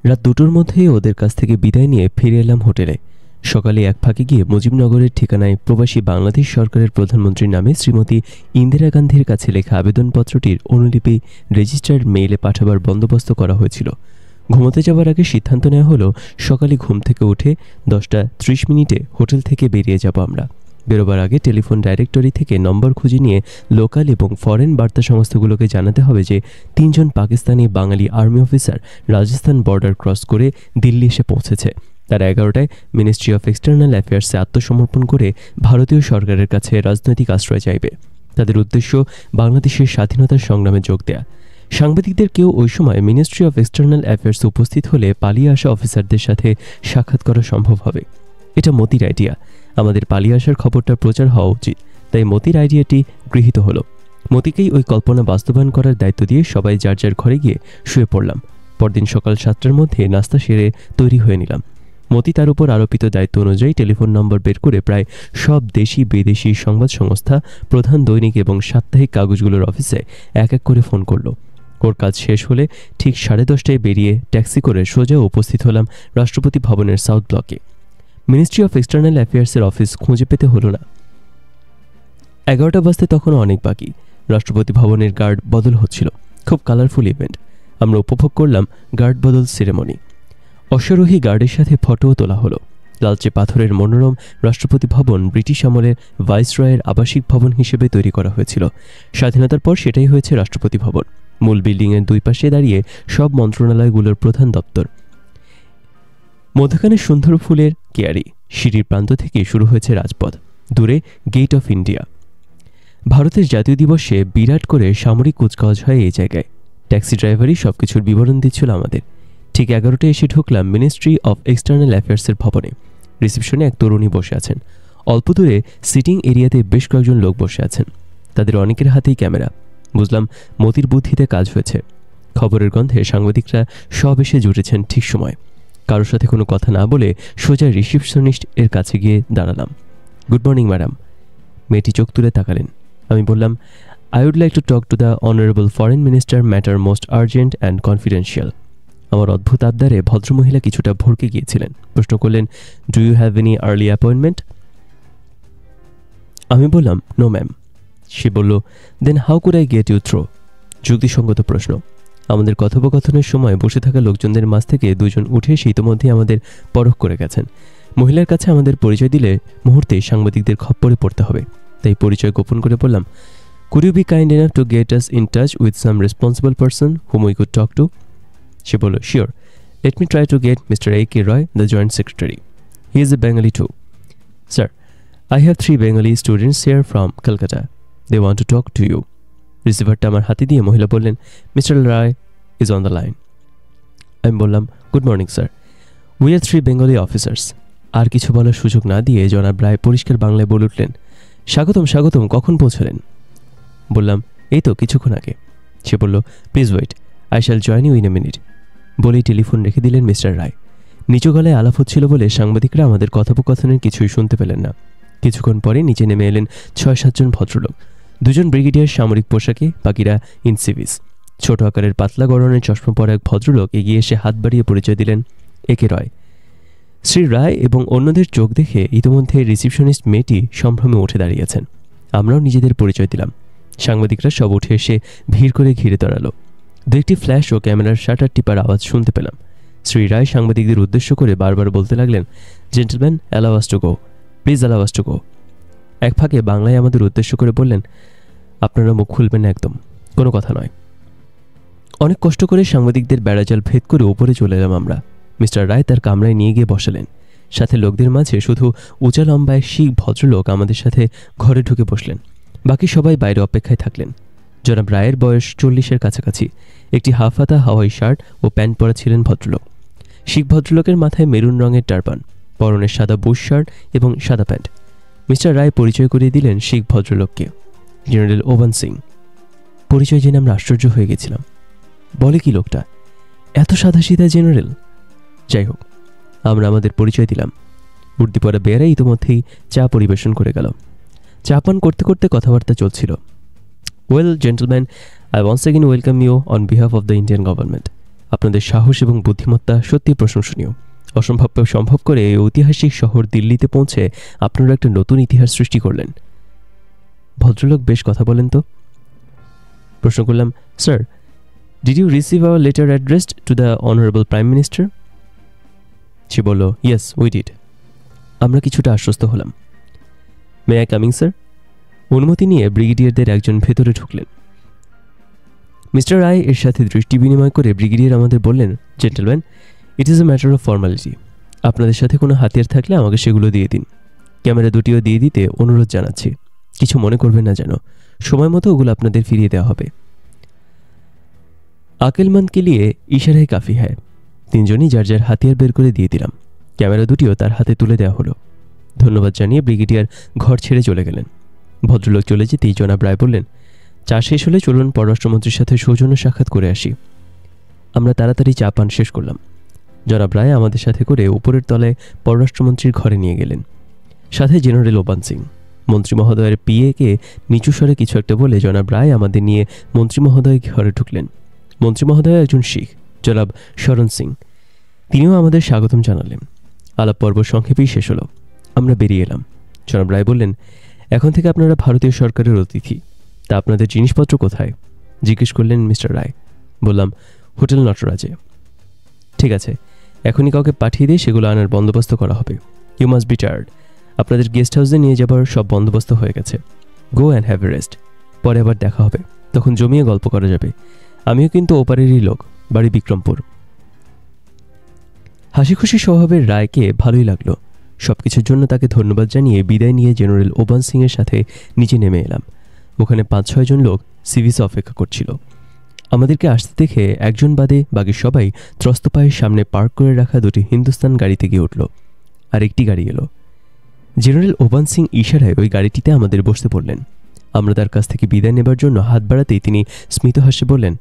রাত 2টোর মধ্যেই ওদের কাছ থেকে বিদায় নিয়ে ফিরে এলাম হোটেলে। সকালে এক ফাঁকে গিয়ে মুজিবনগরের ঠিকানায় প্রবাসী বাংলাদেশ সরকারের প্রধানমন্ত্রীর নামে শ্রীমতী ইন্দিরা গান্ধীর কাছে লেখা আবেদনপত্রটির অনুলিপি রেজিস্টার্ড মেইলে পাঠাবার বন্দোবস্ত করা হয়েছিল। ঘুমোতে যাওয়ার আগে সিদ্ধান্ত নেওয়া হলো সকালে ঘুম থেকে উঠে 10:30 হোটেল থেকে বেরিয়ে যাব আমরা। বেরোবার আগে টেলিফোন ডাইরেক্টরি থেকে নম্বর খুঁজে নিয়ে লোকাল এবং ফরেন বার্তা সংস্থাগুলোকে জানাতে হবে যে 3 জন পাকিস্তানি বাঙালি army officer Rajasthan border cross করে দিল্লি এসে পৌঁছেছে। তারা 11টায় মিনিস্ট্রি অফ এক্সটার্নাল অ্যাফেয়ার্সে আত্মসমর্পণ করে ভারতীয় সরকারের কাছে রাজনৈতিক আশ্রয় চাইবে। তাদের উদ্দেশ্য বাংলাদেশের স্বাধীনতার সংগ্রামে যোগ দেয়া। সাংবাদিকদের কেউ ওই সময় মিনিস্ট্রি অফ এক্সটার্নাল অ্যাফেয়ার্সে উপস্থিত হলে পালিয়ে আসা অফিসারদের সাথে সাক্ষাৎ করা সম্ভব হবে। এটা মতির আইডিয়া। আমাদের পালিয়ে আসার খবরটা প্রচার হওয়া উচিত, তাই মতির আইডিয়াটি গৃহীত হলো। মতিকেই ওই কল্পনা বাস্তবায়ন করার দায়িত্ব দিয়ে সবাই যার যার ঘরে গিয়ে শুয়ে পড়লাম। পরদিন সকাল 7টার মধ্যে নাস্তা সেরে তৈরি হয়ে নিলাম। মতি তার উপর আরোপিত দায়িত্ব অনুযায়ী টেলিফোন নম্বর বের করে প্রায় সব দেশি বিদেশি সংবাদ সংস্থা, প্রধান দৈনিক এবং সাপ্তাহিক কাগজগুলোর অফিসে এক এক করে ফোন করলো। ওর কাজ শেষ হলে ঠিক 10:30টায় বেরিয়ে ট্যাক্সি করে সোজা উপস্থিত হলাম রাষ্ট্রপতি ভবনের সাউথ ব্লকে। মিনিস্ট্রি অফ এক্সটার্নাল অ্যাফেয়ার্সের অফিস খুঁজে পেতে হলো না। 11টা বাজতে তখনও অনেক বাকি। রাষ্ট্রপতি ভবনের গার্ড বদল হচ্ছিল। খুব কালারফুল ইভেন্ট। আমরা উপভোগ করলাম গার্ড বদল সেরেমনি। অশ্বারোহী গার্ডের সাথে ফটোও তোলা হলো। লালচে পাথরের মনোরম রাষ্ট্রপতি ভবন ব্রিটিশ আমলের ভাইসরয়ের আবাসিক ভবন হিসেবে তৈরি করা হয়েছিল। স্বাধীনতার পর সেটাই হয়েছে রাষ্ট্রপতি ভবন। মূল বিল্ডিংয়ের দুই পাশে দাঁড়িয়ে সব মন্ত্রণালয়গুলোর প্রধান দপ্তর। মধ্যখানে সুন্দর ফুলের কেয়ারি। সিঁড়ির প্রান্ত থেকে শুরু হয়েছে রাজপথ। দূরে গেট অফ ইন্ডিয়া। ভারতের জাতীয় দিবসে বিরাট করে সামরিক কুচকাওয়াজ হয় এই জায়গায়। ট্যাক্সি ড্রাইভারই সবকিছুর বিবরণ দিচ্ছিল আমাদের। ঠিক 11টায় এসে ঢুকলাম মিনিস্ট্রি অফ এক্সটার্নাল অ্যাফেয়ার্সের ভবনে। রিসেপশনে এক তরুণী বসে আছেন। অল্প দূরে সিটিং এরিয়াতে বেশ কয়েকজন লোক বসে আছেন। তাদের অনেকের হাতেই ক্যামেরা। বুঝলাম মতির বুদ্ধিতে কাজ হয়েছে। খবরের গন্ধে সাংবাদিকরা সব এসে জুটেছেন ঠিক সময়। কারোর সাথে কোনো কথা না বলে সোজা রিসেপশনিস্ট এর কাছে গিয়ে দাঁড়ালাম। Good morning madam. মেয়েটি চোখ তুলে তাকালেন। আমি বললাম, I would like to talk to the honourable foreign minister, matter most urgent and confidential. আমার অদ্ভুত আবদারে ভদ্রমহিলা কিছুটা ভড়কে গিয়েছিলেন। প্রশ্ন করলেন, do you have any early appointment? আমি বললাম, নো ম্যাম। সে বলল, then how could I get you through? যুক্তিসঙ্গত প্রশ্ন। আমাদের কথোপকথনের সময় বসে থাকা লোকজনদের মাঝ থেকে 2 জন উঠে এসে ইতোমধ্যেই আমাদের পরখ করে গেছেন। মহিলার কাছে আমাদের পরিচয় দিলে মুহূর্তে সাংবাদিকদের খপ্পরে পড়তে হবে, তাই পরিচয় গোপন করে বললাম, could you be kind enough to get us in touch with some responsible person whom we could talk to? সে বলল, sure, let me try to get mister A.K. Roy, the joint secretary. He is a Bengali too. Sir, I have 3 Bengali students here from Calcutta. They want to talk to you. রিসিভারটা আমার হাতে দিয়ে মহিলা বললেন, mister Roy is on the line. আমি বললাম, good morning sir, we are 3 Bengali officers. আর কিছু বলার সুযোগ না দিয়ে জনাব রায় পরিষ্কার বাংলায় বলে উঠলেন, স্বাগতম স্বাগতম, কখন পৌঁছলেন? বললাম, এই তো কিছুক্ষণ আগে। সে বলল, please wait, I shall join you in a minute. বলেই টেলিফোন রেখে দিলেন মিস্টার রায়। নিচু গলায় আলাপ হচ্ছিল বলে সাংবাদিকরা আমাদের কথোপকথনের কিছুই শুনতে পেলেন না। কিছুক্ষণ পরে নিচে নেমে এলেন 6-7 জন ভদ্রলোক। 2 জন ব্রিগেডিয়ার সামরিক পোশাকে, বাকিরা ইন সিভিস। ছোট আকারের পাতলা গড়নের চশমা পরা এক ভদ্রলোক এগিয়ে এসে হাত বাড়িয়ে পরিচয় দিলেন, A.K. Roy। শ্রী রায় এবং অন্যদের চোখ দেখে ইতিমধ্যে রিসিপশনিস্ট মেয়েটি সম্ভ্রমে উঠে দাঁড়িয়েছেন। আমরাও নিজেদের পরিচয় দিলাম। সাংবাদিকরা সব উঠে এসে ভিড় করে ঘিরে দাঁড়ালো। 2টি ফ্ল্যাশ ও ক্যামেরার শাটার টিপার আওয়াজ শুনতে পেলাম। শ্রী রায় সাংবাদিকদের উদ্দেশ্য করে বারবার বলতে লাগলেন, gentleman, allow us to go, please allow us to go. এক ফাঁকে বাংলায় আমাদের উদ্দেশ্য করে বললেন, আপনারা মুখ খুলবেন না একদম, কোনো কথা নয়। অনেক কষ্ট করে সাংবাদিকদের বেড়াজাল ভেদ করে উপরে চলে এলাম আমরা। মিস্টার রায় তার কামরায় নিয়ে গিয়ে বসালেন। সাথে লোকদের মাঝে শুধু উঁচা লম্বা এক শিখ ভদ্রলোক আমাদের সাথে ঘরে ঢুকে বসলেন। বাকি সবাই বাইরে অপেক্ষায় থাকলেন। জনাব রায়ের বয়স 40-এর কাছাকাছি। একটি হাফ হাতা হাওয়াই শার্ট ও প্যান্ট পরা ছিলেন ভদ্রলোক। শিখ ভদ্রলোকের মাথায় মেরুন রঙের টারবান, পরনের সাদা বুশ শার্ট এবং সাদা প্যান্ট। মিস্টার রায় পরিচয় করিয়ে দিলেন শিখ ভদ্রলোককে, জেনারেল ওভান সিং। পরিচয় জেনে আমরা আশ্চর্য হয়ে গেছিলাম। বলে কি লোকটা, এত সাদাসিধা জেনারেল? যাই হোক, আমরা আমাদের পরিচয় দিলাম। উর্দি পরা বেয়ারা ইতিমধ্যেই চা পরিবেশন করে গেল। চা পান করতে করতে কথাবার্তা চলছিল। Well gentleman, I once again welcome you on behalf of the Indian government. আপনাদের সাহস এবং বুদ্ধিমত্তা সত্যিই প্রশংসনীয়। অসম্ভবকে সম্ভব করে এই ঐতিহাসিক শহর দিল্লিতে পৌঁছে আপনারা একটা নতুন ইতিহাস সৃষ্টি করলেন। ভদ্রলোক বেশ কথা বলেন তো। প্রশ্ন করলাম, sir, did you receive our letter addressed to the honourable prime minister? সে বলল, ইয়েস উই ডিড। আমরা কিছুটা আশ্বস্ত হলাম। May I coming sir? অনুমতি নিয়ে ব্রিগেডিয়ারদের একজন ভেতরে ঢুকলেন। মিস্টার রায় এর সাথে দৃষ্টি বিনিময় করে ব্রিগেডিয়ার আমাদের বললেন, gentleman, it is a matter of formality. আপনাদের সাথে কোনো হাতিয়ার থাকলে আমাকে সেগুলো দিয়ে দিন। ক্যামেরা দুটিও দিয়ে দিতে অনুরোধ জানাচ্ছি। কিছু মনে করবেন না যেন। সময় মতো ওগুলো আপনাদের ফিরিয়ে দেওয়া হবে। আকেলমন্দকে নিয়ে ইশারায় কাফি হ্যায়। তিনজনই যার যার হাতিয়ার বের করে দিয়ে দিলাম। ক্যামেরা দুটিও তার হাতে তুলে দেওয়া হলো। ধন্যবাদ জানিয়ে ব্রিগেডিয়ার ঘর ছেড়ে চলে গেলেন। ভদ্রলোক চলে যেতেই জনাব রায় বললেন, চা শেষ হলে চলুন পররাষ্ট্রমন্ত্রীর সাথে সৌজন্য সাক্ষাৎ করে আসি। আমরা তাড়াতাড়ি চা পান শেষ করলাম। জনাব রায় আমাদের সাথে করে উপরের তলায় পররাষ্ট্রমন্ত্রীর ঘরে নিয়ে গেলেন। সাথে জেনারেল ওবান সিং। মন্ত্রী মহোদয়ের পিএকে নিচু স্বরে কিছু একটা বলে জনাব রায় আমাদের নিয়ে মন্ত্রী মহোদয় ঘরে ঢুকলেন। মন্ত্রী মহোদয় একজন শিখ, জনাব শরণ সিং। তিনিও আমাদের স্বাগতম জানালেন। আলাপ পর্ব সংক্ষেপেই শেষ হলো। আমরা বেরিয়ে এলাম। জনাব রায় বললেন, এখন থেকে আপনারা ভারতীয় সরকারের অতিথি। তা আপনাদের জিনিসপত্র কোথায়? জিজ্ঞেস করলেন মিস্টার রায়। বললাম, হোটেল নটরাজে। ঠিক আছে, এখনই কাউকে পাঠিয়ে দিয়ে সেগুলো আনার বন্দোবস্ত করা হবে। You must be tired. আপনাদের গেস্ট হাউসে নিয়ে যাবার সব বন্দোবস্ত হয়ে গেছে। Go and have a rest. পরে আবার দেখা হবে, তখন জমিয়ে গল্প করা যাবে। আমিও কিন্তু ওপারেরই লোক, বাড়ি বিক্রমপুর। হাসি খুশি স্বভাবের রায়কে ভালোই লাগলো। সবকিছুর জন্য তাকে ধন্যবাদ জানিয়ে বিদায় নিয়ে জেনারেল ওবান সিংয়ের সাথে নিচে নেমে এলাম। ওখানে 5-6 জন লোক সিভিসে অপেক্ষা করছিল। আমাদেরকে আসতে দেখে একজন বাদে বাকি সবাই ত্রস্ত পায়ের সামনে পার্ক করে রাখা দুটি হিন্দুস্তান গাড়িতে গিয়ে উঠল। আর একটি গাড়ি এলো। জেনারেল ওবান সিং ইশারায় ওই গাড়িটিতে আমাদের বসতে বললেন। আমরা তার কাছ থেকে বিদায় নেবার জন্য হাত বাড়াতেই তিনি স্মিত হাসে বললেন,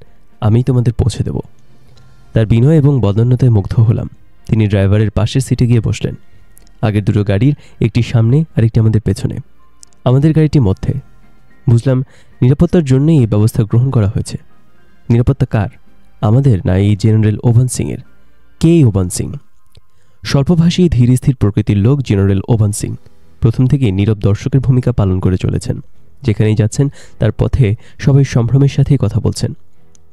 আমিই তোমাদের পৌঁছে দেব। তার বিনয় এবং বদান্যতায় মুগ্ধ হলাম। তিনি ড্রাইভারের পাশের সিটে গিয়ে বসলেন। আগের দুটো গাড়ির একটি সামনে আর একটি আমাদের পেছনে, আমাদের গাড়িটি মধ্যে। বুঝলাম নিরাপত্তার জন্যই এই ব্যবস্থা গ্রহণ করা হয়েছে। নিরাপত্তা কার? আমাদের না এই জেনারেল ওবান সিংয়ের? কে ওবান সিং? স্বল্পভাষী ধীর স্থির প্রকৃতির লোক জেনারেল ওবান সিং প্রথম থেকেই নীরব দর্শকের ভূমিকা পালন করে চলেছেন। যেখানেই যাচ্ছেন তার পথে সবাই সম্ভ্রমের সাথেই কথা বলছেন।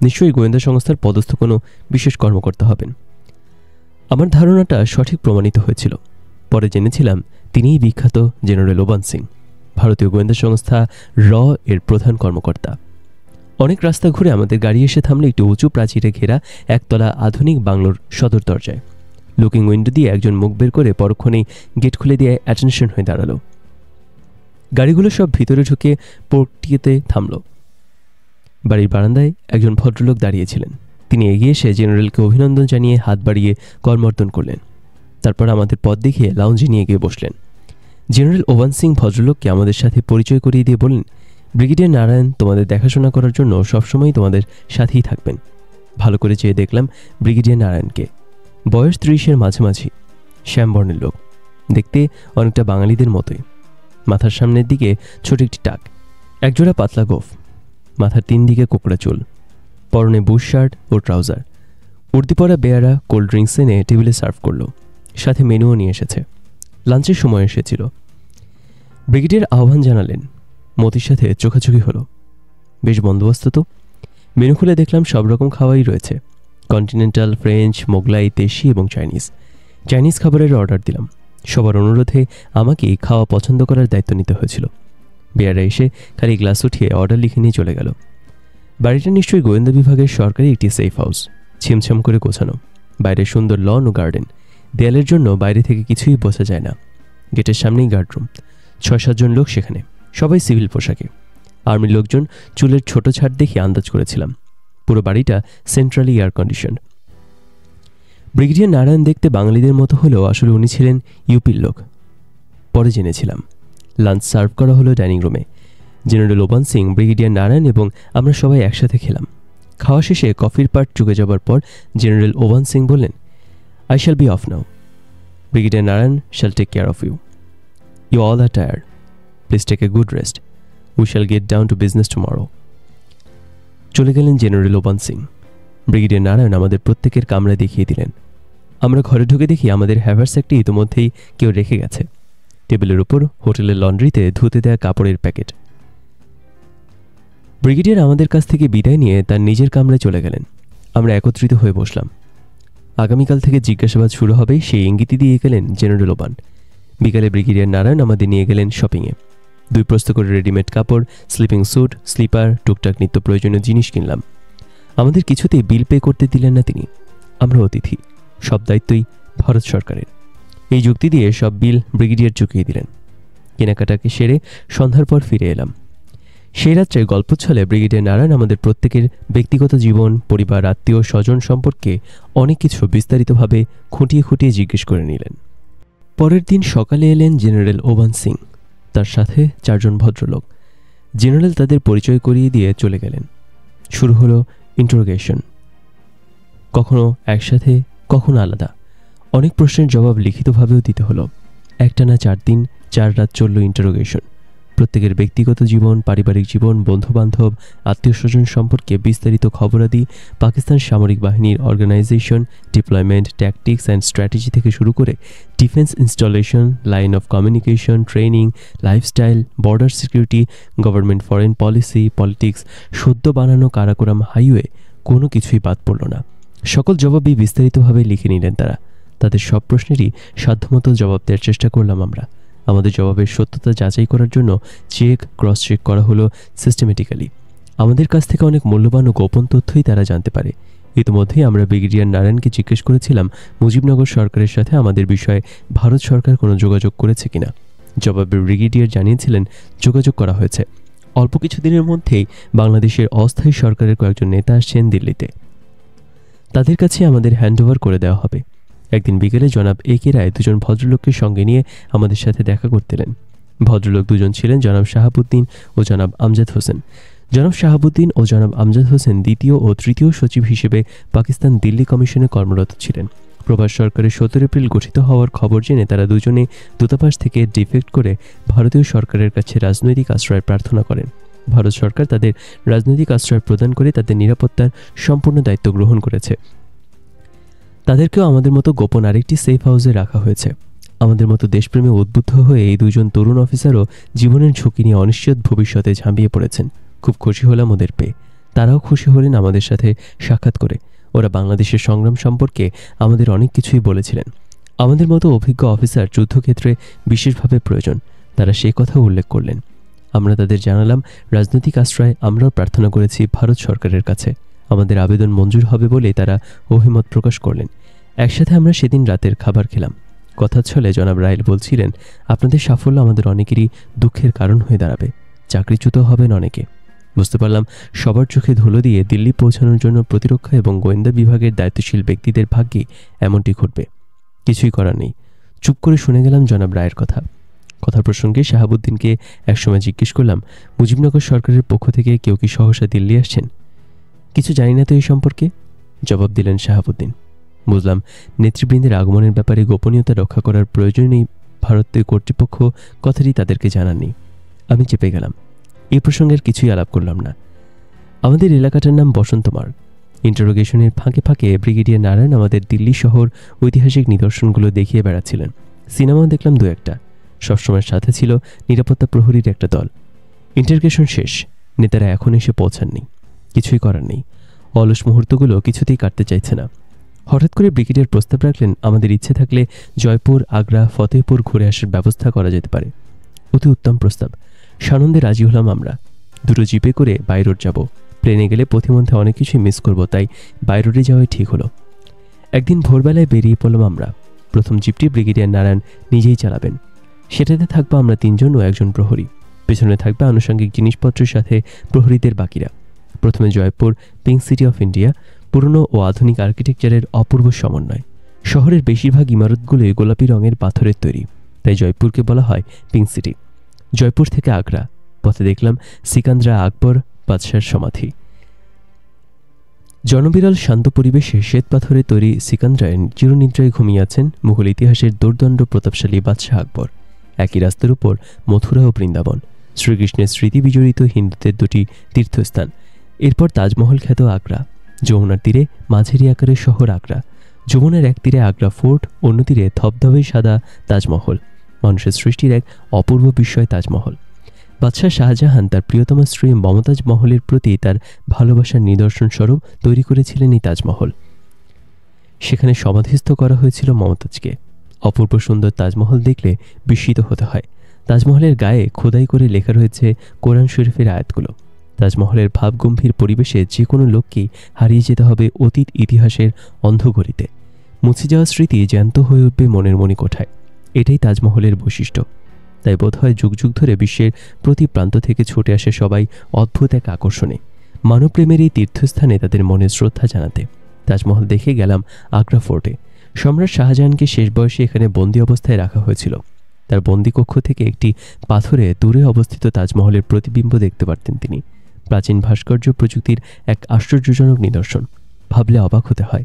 নিশ্চয়ই গোয়েন্দা সংস্থার পদস্থ কোনো বিশেষ কর্মকর্তা হবেন। আমার ধারণাটা সঠিক প্রমাণিত হয়েছিল। পরে জেনেছিলাম তিনিই বিখ্যাত জেনারেল ওবান সিং, ভারতীয় গোয়েন্দা সংস্থা র এর প্রধান কর্মকর্তা। অনেক রাস্তা ঘুরে আমাদের গাড়ি এসে থামলে একটি উঁচু প্রাচীরে ঘেরা একতলা আধুনিক বাংলোর সদর দরজায়। লুকিং উইন্ডো দিয়ে একজন মুখ বের করে পরক্ষণেই গেট খুলে দিয়ে অ্যাটেনশন হয়ে দাঁড়ালো। গাড়িগুলো সব ভিতরে ঢুকে পোর্টিয়েতে থামল। বাড়ির বারান্দায় একজন ভদ্রলোক দাঁড়িয়েছিলেন। তিনি এগিয়ে এসে জেনারেলকে অভিনন্দন জানিয়ে হাত বাড়িয়ে করমর্দন করলেন। তারপর আমাদের পথ দেখিয়ে লাউঞ্জে নিয়ে গিয়ে বসলেন। জেনারেল ওবান সিং ভদ্রলোককে আমাদের সাথে পরিচয় করিয়ে দিয়ে বললেন, ব্রিগেডিয়ার নারায়ণ তোমাদের দেখাশোনা করার জন্য সবসময় তোমাদের সাথেই থাকবেন। ভালো করে চেয়ে দেখলাম ব্রিগেডিয়ার নারায়ণকে। বয়স 30-এর মাঝামাঝি, শ্যামবর্ণের লোক, দেখতে অনেকটা বাঙালিদের মতোই। মাথার সামনের দিকে ছোট একটি টাক, একজোড়া পাতলা গোফ, মাথার 3 দিকে কোকড়া চুল, পরনে বুশ শার্ট ও ট্রাউজার। উর্দি পরা বেয়ারা কোল্ড ড্রিঙ্কস এনে টেবিলে সার্ভ করলো। সাথে মেনুও নিয়ে এসেছে। লাঞ্চের সময় এসেছিল। ব্রিগেডিয়ার আহ্বান জানালেন। মতির সাথে চোখাচোখি হলো। বেশ বন্দোবস্ত তো। মেনু খুলে দেখলাম সব রকম খাওয়াই রয়েছে। কন্টিনেন্টাল, ফ্রেঞ্চ, মোগলাই, দেশি এবং চাইনিজ খাবারের অর্ডার দিলাম। সবার অনুরোধে আমাকেই খাওয়া পছন্দ করার দায়িত্ব নিতে হয়েছিল। বেয়ারা এসে খালি গ্লাস উঠিয়ে অর্ডার লিখে নিয়ে চলে গেল। বাড়িটা নিশ্চয়ই গোয়েন্দা বিভাগের সরকারি একটি সেফ হাউস। ছিমছাম করে গোছানো। বাইরে সুন্দর লন ও গার্ডেন। দেয়ালের জন্য বাইরে থেকে কিছুই বোঝা যায় না। গেটের সামনেই গার্ডরুম। 6-7 জন লোক সেখানে, সবাই সিভিল পোশাকে। আর্মির লোকজন চুলের ছোট ছাড় দেখে আন্দাজ করেছিলাম। পুরো বাড়িটা centrally air condition. Brigadier Narayan দেখতে বাঙালিদের মতো হলেও আসলে উনি ছিলেন ইউপির লোক। পরে জেনেছিলাম। লাঞ্চ সার্ভ করা হলো ডাইনিং রুমে। জেনারেল ওবান সিং, ব্রিগেডিয়ার নারায়ণ এবং আমরা সবাই একসাথে খেলাম। খাওয়া শেষে কফির পার্ট চুকে যাবার পর জেনারেল ওবান সিং বললেন, I shall be off now. Brigadier Narayan shall take care of you. You all are tired. Please take a good rest. We shall get down to business tomorrow. চলে গেলেন জেনারেল ওবান সিং। ব্রিগেডিয়ার নারায়ণ আমাদের প্রত্যেকের কামরা দেখিয়ে দিলেন। আমরা ঘরে ঢুকে দেখি আমাদের হ্যাভারস্যাকটি ইতিমধ্যেই কেউ রেখে গেছে। টেবিলের উপর হোটেলের লন্ড্রিতে ধুতে দেওয়া কাপড়ের প্যাকেট। ব্রিগেডিয়ার আমাদের কাছ থেকে বিদায় নিয়ে তার নিজের কামরায় চলে গেলেন। আমরা একত্রিত হয়ে বসলাম। আগামীকাল থেকে জিজ্ঞাসাবাদ শুরু হবে সেই ইঙ্গিতই দিয়ে গেলেন জেনারেল ওবান। বিকালে ব্রিগেডিয়ার নারায়ণ আমাদের নিয়ে গেলেন শপিংয়ে। 2 প্রস্ত করে রেডিমেড কাপড়, স্লিপিং স্যুট, স্লিপার, টুকটাক নিত্য প্রয়োজনীয় জিনিস কিনলাম। আমাদের কিছুতেই বিল পে করতে দিলেন না তিনি। আমরা অতিথি, সব দায়িত্বই ভারত সরকারের। এই যুক্তি দিয়ে সব বিল ব্রিগেডিয়ার চুকিয়ে দিলেন। কেনাকাটাকে সেরে সন্ধ্যার পর ফিরে এলাম। সেই রাত্রে গল্পচ্ছলে ব্রিগেডিয়ার নারায়ণ আমাদের প্রত্যেকের ব্যক্তিগত জীবন, পরিবার, আত্মীয় স্বজন সম্পর্কে অনেক কিছু বিস্তারিতভাবে খুঁটিয়ে খুঁটিয়ে জিজ্ঞেস করে নিলেন। পরের দিন সকালে এলেন জেনারেল ওবান সিং, তার সাথে 4 জন ভদ্রলোক। জেনারেল তাদের পরিচয় করিয়ে দিয়ে চলে গেলেন। শুরু হলো ইন্টারোগেশন, কখনো একসাথে, কখনো আলাদা। অনেক প্রশ্নের জবাব লিখিতভাবেও দিতে হলো। একটানা 4 দিন 4 রাত চলল ইন্টারোগেশন। প্রত্যেকের ব্যক্তিগত জীবন, পারিবারিক জীবন, বন্ধুবান্ধব, আত্মীয় স্বজন সম্পর্কে বিস্তারিত খবরাদি, পাকিস্তান সামরিক বাহিনীর organisation, deployment, tactics and strategy থেকে শুরু করে defence installation, line of communication, training, lifestyle, border security, government foreign policy, politics, সদ্য বানানো কারাকোরাম হাইওয়ে, কোনো কিছুই বাদ পড়ল না। সকল জবাবই বিস্তারিতভাবে লিখে নিলেন তারা। তাদের সব প্রশ্নেরই সাধ্যমতো জবাব দেওয়ার চেষ্টা করলাম আমরা। আমাদের জবাবের সত্যতা যাচাই করার জন্য ক্রস চেক করা হলো সিস্টেমেটিক্যালি। আমাদের কাছ থেকে অনেক মূল্যবান ও গোপন তথ্যই তারা জানতে পারে। ইতিমধ্যেই আমরা ব্রিগেডিয়ার নারায়ণকে জিজ্ঞেস করেছিলাম মুজিবনগর সরকারের সাথে আমাদের বিষয়ে ভারত সরকার কোনো যোগাযোগ করেছে কিনা। জবাবে ব্রিগেডিয়ার জানিয়েছিলেন যোগাযোগ করা হয়েছে। অল্প কিছুদিনের মধ্যেই বাংলাদেশের অস্থায়ী সরকারের কয়েকজন নেতা আসছেন দিল্লিতে। তাদের কাছে আমাদের হ্যান্ডওভার করে দেওয়া হবে। একদিন বিকেলে জনাব এ.কে. রায় 2 জন ভদ্রলোককে সঙ্গে নিয়ে আমাদের সাথে দেখা করতে এলেন। ভদ্রলোক 2 জন ছিলেন জনাব শাহাবুদ্দিন ও জনাব আমজাদ হোসেন। জনাব শাহাবুদ্দিন ও জনাব আমজাদ হোসেন 2য় ও 3য় সচিব হিসেবে পাকিস্তান দিল্লি কমিশনে কর্মরত ছিলেন। প্রবাস সরকারের 17 এপ্রিল গঠিত হওয়ার খবর জেনে তারা দুজনে দূতাবাস থেকে ডিফেক্ট করে ভারতীয় সরকারের কাছে রাজনৈতিক আশ্রয় প্রার্থনা করেন। ভারত সরকার তাদের রাজনৈতিক আশ্রয় প্রদান করে তাদের নিরাপত্তার সম্পূর্ণ দায়িত্ব গ্রহণ করেছে। তাদেরকেও আমাদের মতো গোপন আরেকটি সেফ হাউসে রাখা হয়েছে। আমাদের মতো দেশপ্রেমে উদ্বুদ্ধ হয়ে এই 2 জন তরুণ অফিসারও জীবনের ঝুঁকি নিয়ে অনিশ্চিত ভবিষ্যতে ঝাঁপিয়ে পড়েছেন। খুব খুশি হলাম ওদের পেয়ে। তারাও খুশি হলেন আমাদের সাথে সাক্ষাৎ করে। ওরা বাংলাদেশের সংগ্রাম সম্পর্কে আমাদের অনেক কিছুই বলেছিলেন। আমাদের মতো অভিজ্ঞ অফিসার যুদ্ধক্ষেত্রে বিশেষভাবে প্রয়োজন, তারা সেই কথা উল্লেখ করলেন। আমরা তাদের জানালাম রাজনৈতিক আশ্রয় আমরাও প্রার্থনা করেছি ভারত সরকারের কাছে। আমাদের আবেদন মঞ্জুর হবে বলে তারা অভিমত প্রকাশ করলেন। একসাথে আমরা সেদিন রাতের খাবার খেলাম। কথা ছলে জনাব রাইল বলছিলেন, আপনাদের সাফল্য আমাদের অনেকেরই দুঃখের কারণ হয়ে দাঁড়াবে। চাকরিচ্যুত হবেন অনেকে। বুঝতে পারলাম সবার চোখে ধুলো দিয়ে দিল্লি পৌঁছানোর জন্য প্রতিরক্ষা এবং গোয়েন্দা বিভাগের দায়িত্বশীল ব্যক্তিদের ভাগ্যে এমনটি ঘটবে। কিছুই করার নেই। চুপ করে শুনে গেলাম জনাব রায়ের কথার প্রসঙ্গে শাহাবুদ্দিনকে একসময় জিজ্ঞেস করলাম, মুজিবনগর সরকারের পক্ষ থেকে কেউ কি সহসা দিল্লি আসছেন? কিছু জানি না তো এই সম্পর্কে, জবাব দিলেন শাহাবুদ্দিন। বুঝলাম নেতৃবৃন্দের আগমনের ব্যাপারে গোপনীয়তা রক্ষা করার প্রয়োজন নেই। ভারতীয় কর্তৃপক্ষ কথাটি তাদেরকে জানাননি। আমি চেপে গেলাম। এই প্রসঙ্গের কিছুই আলাপ করলাম না। আমাদের এলাকাটার নাম বসন্তমার্গ। ইন্টারোগেশনের ফাঁকে ফাঁকে ব্রিগেডিয়ার নারায়ণ আমাদের দিল্লি শহর ঐতিহাসিক নিদর্শনগুলো দেখিয়ে বেড়াচ্ছিলেন। সিনেমাও দেখলাম 2-1টা। সবসময় সাথে ছিল নিরাপত্তা প্রহরীর একটা দল। ইন্টারোগেশন শেষ। নেতারা এখন এসে পৌঁছাননি। কিছুই করার নেই। অলস মুহূর্তগুলো কিছুতেই কাটতে চাইছে না। হঠাৎ করে ব্রিগেডিয়ার প্রস্তাব রাখলেন, আমাদের ইচ্ছে থাকলে জয়পুর, আগ্রা, ফতেহপুর ঘুরে আসার ব্যবস্থা করা যেতে পারে। অতি উত্তম প্রস্তাব। সানন্দে রাজি হলাম আমরা। 2টো জিপে করে বাই রোড যাব। প্লেনে গেলে পথিমধ্যে অনেক কিছুই মিস করব, তাই বাই রোডে যাওয়াই ঠিক হলো। একদিন ভোরবেলায় বেরিয়ে পড়লাম আমরা। প্রথম জিপটি ব্রিগেডিয়ার নারায়ণ নিজেই চালাবেন। সেটাতে থাকবো আমরা 3 জন ও 1 জন প্রহরী। পেছনে থাকবে আনুষঙ্গিক জিনিসপত্রের সাথে প্রহরীদের বাকিরা। প্রথমে Jaipur, pink city of India, পুরনো ও আধুনিক আর্কিটেকচারের অপূর্ব সমন্বয়। শহরের বেশিরভাগ ইমারতগুলোই গোলাপি রঙের পাথরের তৈরি, তাই জয়পুরকে বলা হয় পিঙ্ক সিটি। জয়পুর থেকে আগ্রা। পথে দেখলাম সিকান্দ্রা আকবর বাদশার সমাধি। জনবিরল শান্ত পরিবেশে শ্বেত পাথরে তৈরি সিকান্দ্রায় চিরনিদ্রায় ঘুমিয়ে আছেন মুঘল ইতিহাসের দুর্দণ্ড প্রতাপশালী বাদশাহ আকবর। একই রাস্তার উপর মথুরা ও বৃন্দাবন, শ্রীকৃষ্ণের স্মৃতি বিজড়িত হিন্দুদের 2টি তীর্থস্থান। এরপর তাজমহল খ্যাত আগ্রা। যমুনার তীরে মাঝারি আকারের শহর আগ্রা। যমুনার এক তীরে আগ্রা ফোর্ট, অন্য তীরে ধবধবে সাদা তাজমহল। মানুষের সৃষ্টির এক অপূর্ব বিস্ময় তাজমহল। বাদশাহ শাহজাহান তার প্রিয়তমা স্ত্রী মমতাজ মহলের প্রতি তার ভালোবাসার নিদর্শন স্বরূপ তৈরি করেছিলেন এই তাজমহল। সেখানে সমাধিস্থ করা হয়েছিল মমতাজকে। অপূর্ব সুন্দর তাজমহল দেখলে বিস্মিত হতে হয়। তাজমহলের গায়ে খোদাই করে লেখা রয়েছে কোরআন শরীফের আয়াতগুলো। তাজমহলের ভাবগম্ভীর পরিবেশে যে কোনো লোককেই হারিয়ে যেতে হবে অতীত ইতিহাসের অন্ধগলিতে। মুছে যাওয়া স্মৃতি জ্যান্ত হয়ে উঠবে মনের মণিকোঠায়। এটাই তাজমহলের বৈশিষ্ট্য। তাই বোধহয় যুগ যুগ ধরে বিশ্বের প্রতি প্রান্ত থেকে ছুটে আসে সবাই অদ্ভুত এক আকর্ষণে, মানবপ্রেমের এই তীর্থস্থানে তাদের মনে শ্রদ্ধা জানাতে। তাজমহল দেখে গেলাম আগ্রা ফোর্টে। সম্রাট শাহজাহানকে শেষ বয়সে এখানে বন্দি অবস্থায় রাখা হয়েছিল। তার বন্দিকক্ষ থেকে একটি পাথরে দূরে অবস্থিত তাজমহলের প্রতিবিম্ব দেখতে পারতেন তিনি। প্রাচীন ভাস্কর্য প্রযুক্তির এক আশ্চর্যজনক নিদর্শন, ভাবলে অবাক হতে হয়।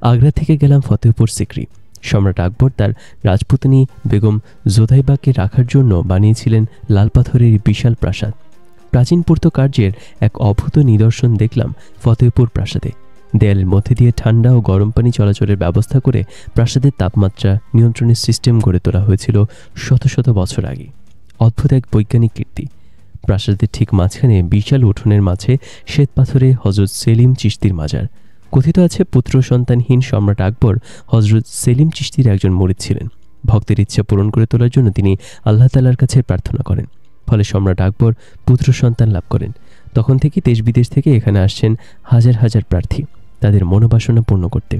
আগ্রা থেকে গেলাম ফতেহপুর সিকরি। সম্রাট আকবর তার রাজপুতনী বেগম জোধাইবাকে রাখার জন্য বানিয়েছিলেন লাল পাথরের বিশাল প্রাসাদ। প্রাচীন পূর্তকার্যের এক অভূত নিদর্শন দেখলাম ফতেহপুর প্রাসাদে। দেয়ালের মধ্যে দিয়ে ঠান্ডা ও গরম পানি চলাচলের ব্যবস্থা করে প্রাসাদের তাপমাত্রা নিয়ন্ত্রণের সিস্টেম গড়ে তোলা হয়েছিল শত শত বছর আগে। অদ্ভুত এক বৈজ্ঞানিক কীর্তি। প্রাসাদের ঠিক মাঝখানে বিশাল উঠোনের মাঝে শ্বেত পাথরে হজরত সেলিম চিশতির মাজার। কথিত আছে পুত্র সন্তানহীন সম্রাট আকবর হজরত সেলিম চিশতির একজন মুরিদ ছিলেন। ভক্তের ইচ্ছা পূরণ করে তোলার জন্য তিনি আল্লাহ তাআলার কাছে প্রার্থনা করেন। ফলে সম্রাট আকবর পুত্র সন্তান লাভ করেন। তখন থেকে দেশ বিদেশ থেকে এখানে আসছেন হাজার হাজার প্রার্থী তাদের মনোবাসনা পূর্ণ করতে।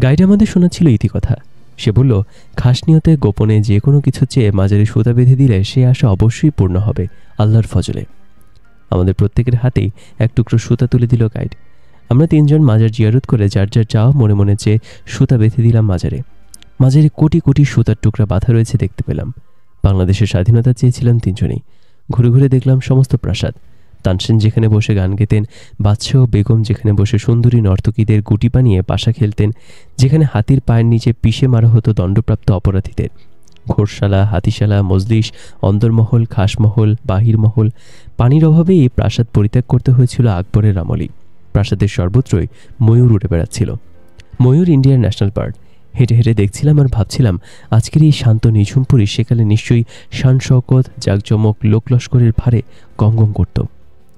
গাইড আমাদের শোনাচ্ছিল ইতিকথা। সে বলল, খাস নিয়তে গোপনে যে কোনো কিছু চেয়ে মাজারে সুতা বেঁধে দিলে সে আশা অবশ্যই পূর্ণ হবে আল্লাহর ফজলে। আমাদের প্রত্যেকের হাতেই এক টুকরো সুতা তুলে দিল গাইড। আমরা তিনজন মাজার জিয়ারত করে যার যার চাওয়া মনে মনে চেয়ে সুতা বেঁধে দিলাম মাজারে। মাজারে কোটি কোটি সুতার টুকরা বাঁধা রয়েছে দেখতে পেলাম। বাংলাদেশের স্বাধীনতা চেয়েছিলাম তিনজনেই। ঘুরে ঘুরে দেখলাম সমস্ত প্রাসাদ। তানসেন যেখানে বসে গান গেতেন, বাদশাহ ও বেগম যেখানে বসে সুন্দরী নর্তকীদের গুটি বানিয়ে পাশা খেলতেন, যেখানে হাতির পায়ের নিচে পিষে মারা হতো দণ্ডপ্রাপ্ত অপরাধীদের, ঘোড়শালা, হাতিশালা, মজলিস, অন্দরমহল, খাসমহল, বাহিরমহল। পানির অভাবে এই প্রাসাদ পরিত্যাগ করতে হয়েছিল আকবরের আমলেই। প্রাসাদের সর্বত্রই ময়ূর উড়ে বেড়াচ্ছিল। ময়ূর ইন্ডিয়ার ন্যাশনাল বার্ড। হেঁটে হেঁটে দেখছিলাম আর ভাবছিলাম, আজকের এই শান্ত নিঝুমপুরী সেকালে নিশ্চয়ই শান শওকত, জাঁকজমক, লোকলস্করের ভারে গমগম করত।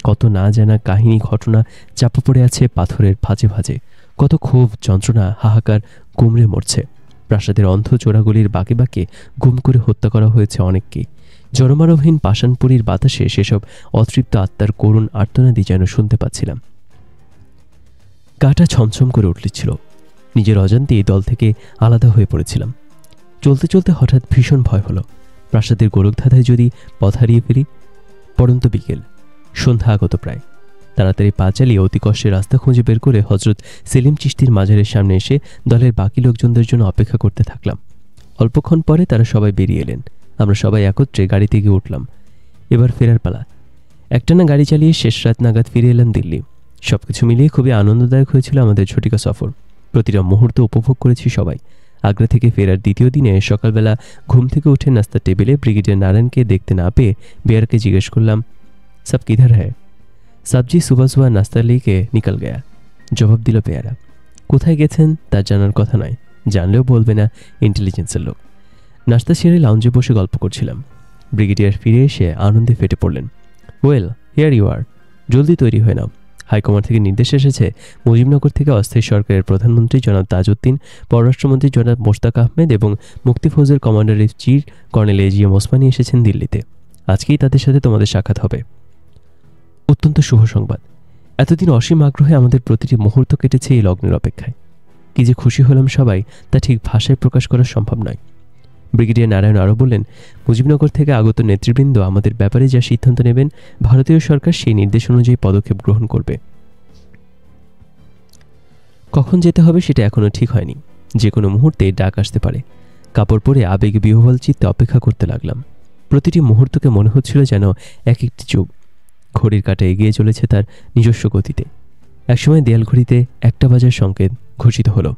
কত না জানা কাহিনী ঘটনা চাপা পড়ে আছে পাথরের ভাঁজে ভাঁজে। কত ক্ষোভ, যন্ত্রণা, হাহাকার গুমড়ে মরছে। প্রাসাদের অন্ধ চোরাগুলির বাঁকে বাঁকে গুম করে হত্যা করা হয়েছে অনেককে। জনমানবহীন পাষাণপুরীর বাতাসে সেসব অতৃপ্ত আত্মার করুণ আর্তনাদি যেন শুনতে পাচ্ছিলাম। গাটা ছমছম করে উঠছিল। নিজের অজান্তেই দল থেকে আলাদা হয়ে পড়েছিলাম। চলতে চলতে হঠাৎ ভীষণ ভয় হলো। প্রাসাদের গোলকধাঁধায় যদি পথ হারিয়ে ফেলি। পড়ন্ত বিকেল, সন্ধ্যা আগত প্রায়। তাড়াতাড়ি পা চালিয়ে অতি কষ্টে রাস্তা খুঁজে বের করে হজরত সেলিম চিশতির মাজারের সামনে এসে দলের বাকি লোকজনদের জন্য অপেক্ষা করতে থাকলাম। অল্পক্ষণ পরে তারা সবাই বেরিয়ে এলেন। আমরা সবাই একত্রে গাড়িতে গিয়ে উঠলাম। এবার ফেরার পালা। একটানা গাড়ি চালিয়ে শেষ রাত নাগাদ ফিরে এলাম দিল্লি। সবকিছু মিলিয়ে খুবই আনন্দদায়ক হয়েছিল আমাদের ছুটিকা সফর। প্রতিটা মুহূর্ত উপভোগ করেছি সবাই। আগ্রা থেকে ফেরার দ্বিতীয় দিনে সকালবেলা ঘুম থেকে উঠে নাস্তার টেবিলে ব্রিগেডিয়ার নারায়ণকে দেখতে না পেয়ে বেয়ারকে জিজ্ঞেস করলাম, সব কিধার হ্যায়? সাবজি সুবহ সুবহ নাস্তা লেকে নিকল গয়া। জবাব দিল বেয়ারা। কোথায় গেছেন তার জানার কথা নয়, জানলেও বলবে না, ইন্টেলিজেন্সের লোক। নাস্তা সেরে লাউঞ্জে বসে গল্প করছিলাম। ব্রিগেডিয়ার ফিরে এসে আনন্দে ফেটে পড়লেন। ওয়েল, হিয়ার ইউ আর, জলদি তৈরি হয়ে নাও। হাইকমান্ড থেকে নির্দেশ এসেছে, মুজিবনগর থেকে অস্থায়ী সরকারের প্রধানমন্ত্রী জনাব তাজউদ্দিন, পররাষ্ট্রমন্ত্রী জনাব মোশতাক আহমেদ এবং মুক্তি ফৌজের commander in chief colonel AGM Osmani এসেছেন দিল্লিতে। আজকেই তাদের সাথে তোমাদের সাক্ষাৎ হবে। অত্যন্ত শুভ সংবাদ। এতদিন অসীম আগ্রহে আমাদের প্রতিটি মুহূর্ত কেটেছে এই লগ্নের অপেক্ষায়। কি যে খুশি হলাম সবাই, তা ঠিক ভাষায় প্রকাশ করা সম্ভব নয়। ব্রিগেডিয়ার নারায়ণ আরও বললেন, মুজিবনগর থেকে আগত নেতৃবৃন্দ আমাদের ব্যাপারে যা সিদ্ধান্ত নেবেন, ভারতীয় সরকার সেই নির্দেশ অনুযায়ী পদক্ষেপ গ্রহণ করবে। কখন যেতে হবে সেটা এখনও ঠিক হয়নি। যে কোনো মুহূর্তে ডাক আসতে পারে। কাপড় পরে আবেগে বিহ্বল চিত্তে অপেক্ষা করতে লাগলাম। প্রতিটি মুহূর্তকে মনে হচ্ছিল যেন এক একটি যুগ। ঘড়ির কাঁটা এগিয়ে চলেছে তার নিজস্ব গতিতে। একসময় দেয়াল ঘড়িতে 1টা বাজার সংকেত ঘোষিত হলো।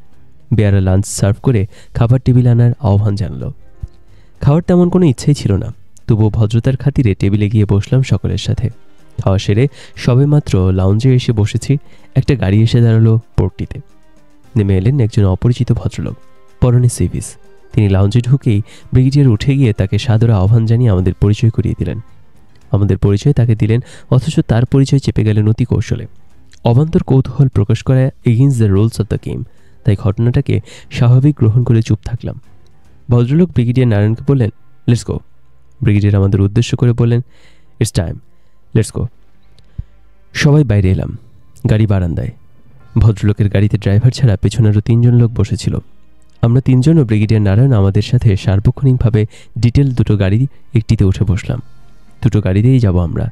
বেয়ারা লাঞ্চ সার্ভ করে খাবার টেবিল আনার আহ্বান জানাল। খাওয়ার তেমন কোনো ইচ্ছাই ছিল না, তবুও ভদ্রতার খাতিরে টেবিলে গিয়ে বসলাম সকলের সাথে। খাওয়া সেরে সবেমাত্র লাউঞ্জে এসে বসেছি, একটা গাড়ি এসে দাঁড়ালো পোর্টটিতে। নেমে এলেন একজন অপরিচিত ভদ্রলোক, পরনে সিভিস। তিনি লাউঞ্জে ঢুকেই ব্রিগেডিয়ার উঠে গিয়ে তাকে সাদরে আহ্বান জানিয়ে আমাদের পরিচয় করিয়ে দিলেন। আমাদের পরিচয় তাকে দিলেন, অথচ তার পরিচয় চেপে গেলেন অতি কৌশলে। অবান্তর কৌতূহল প্রকাশ করা against the rules of the game. তাই ঘটনাটাকে স্বাভাবিক গ্রহণ করে চুপ থাকলাম। ভদ্রলোক ব্রিগেডিয়ার নারায়ণকে বললেন, লেটস গো। ব্রিগেডিয়ার আমাদের উদ্দেশ্য করে বললেন, ইটস টাইম, লেটস গো। সবাই বাইরে এলাম। গাড়ি বারান্দায়। ভদ্রলোকের গাড়িতে ড্রাইভার ছাড়া পেছনেরও 3 জন লোক বসেছিল। আমরা 3 জন ও ব্রিগেডিয়ার নারায়ণ আমাদের সাথে সার্বক্ষণিকভাবে ডিটেল 2টো গাড়ি একটিতে উঠে বসলাম। 2টো গাড়িতেই যাব আমরা।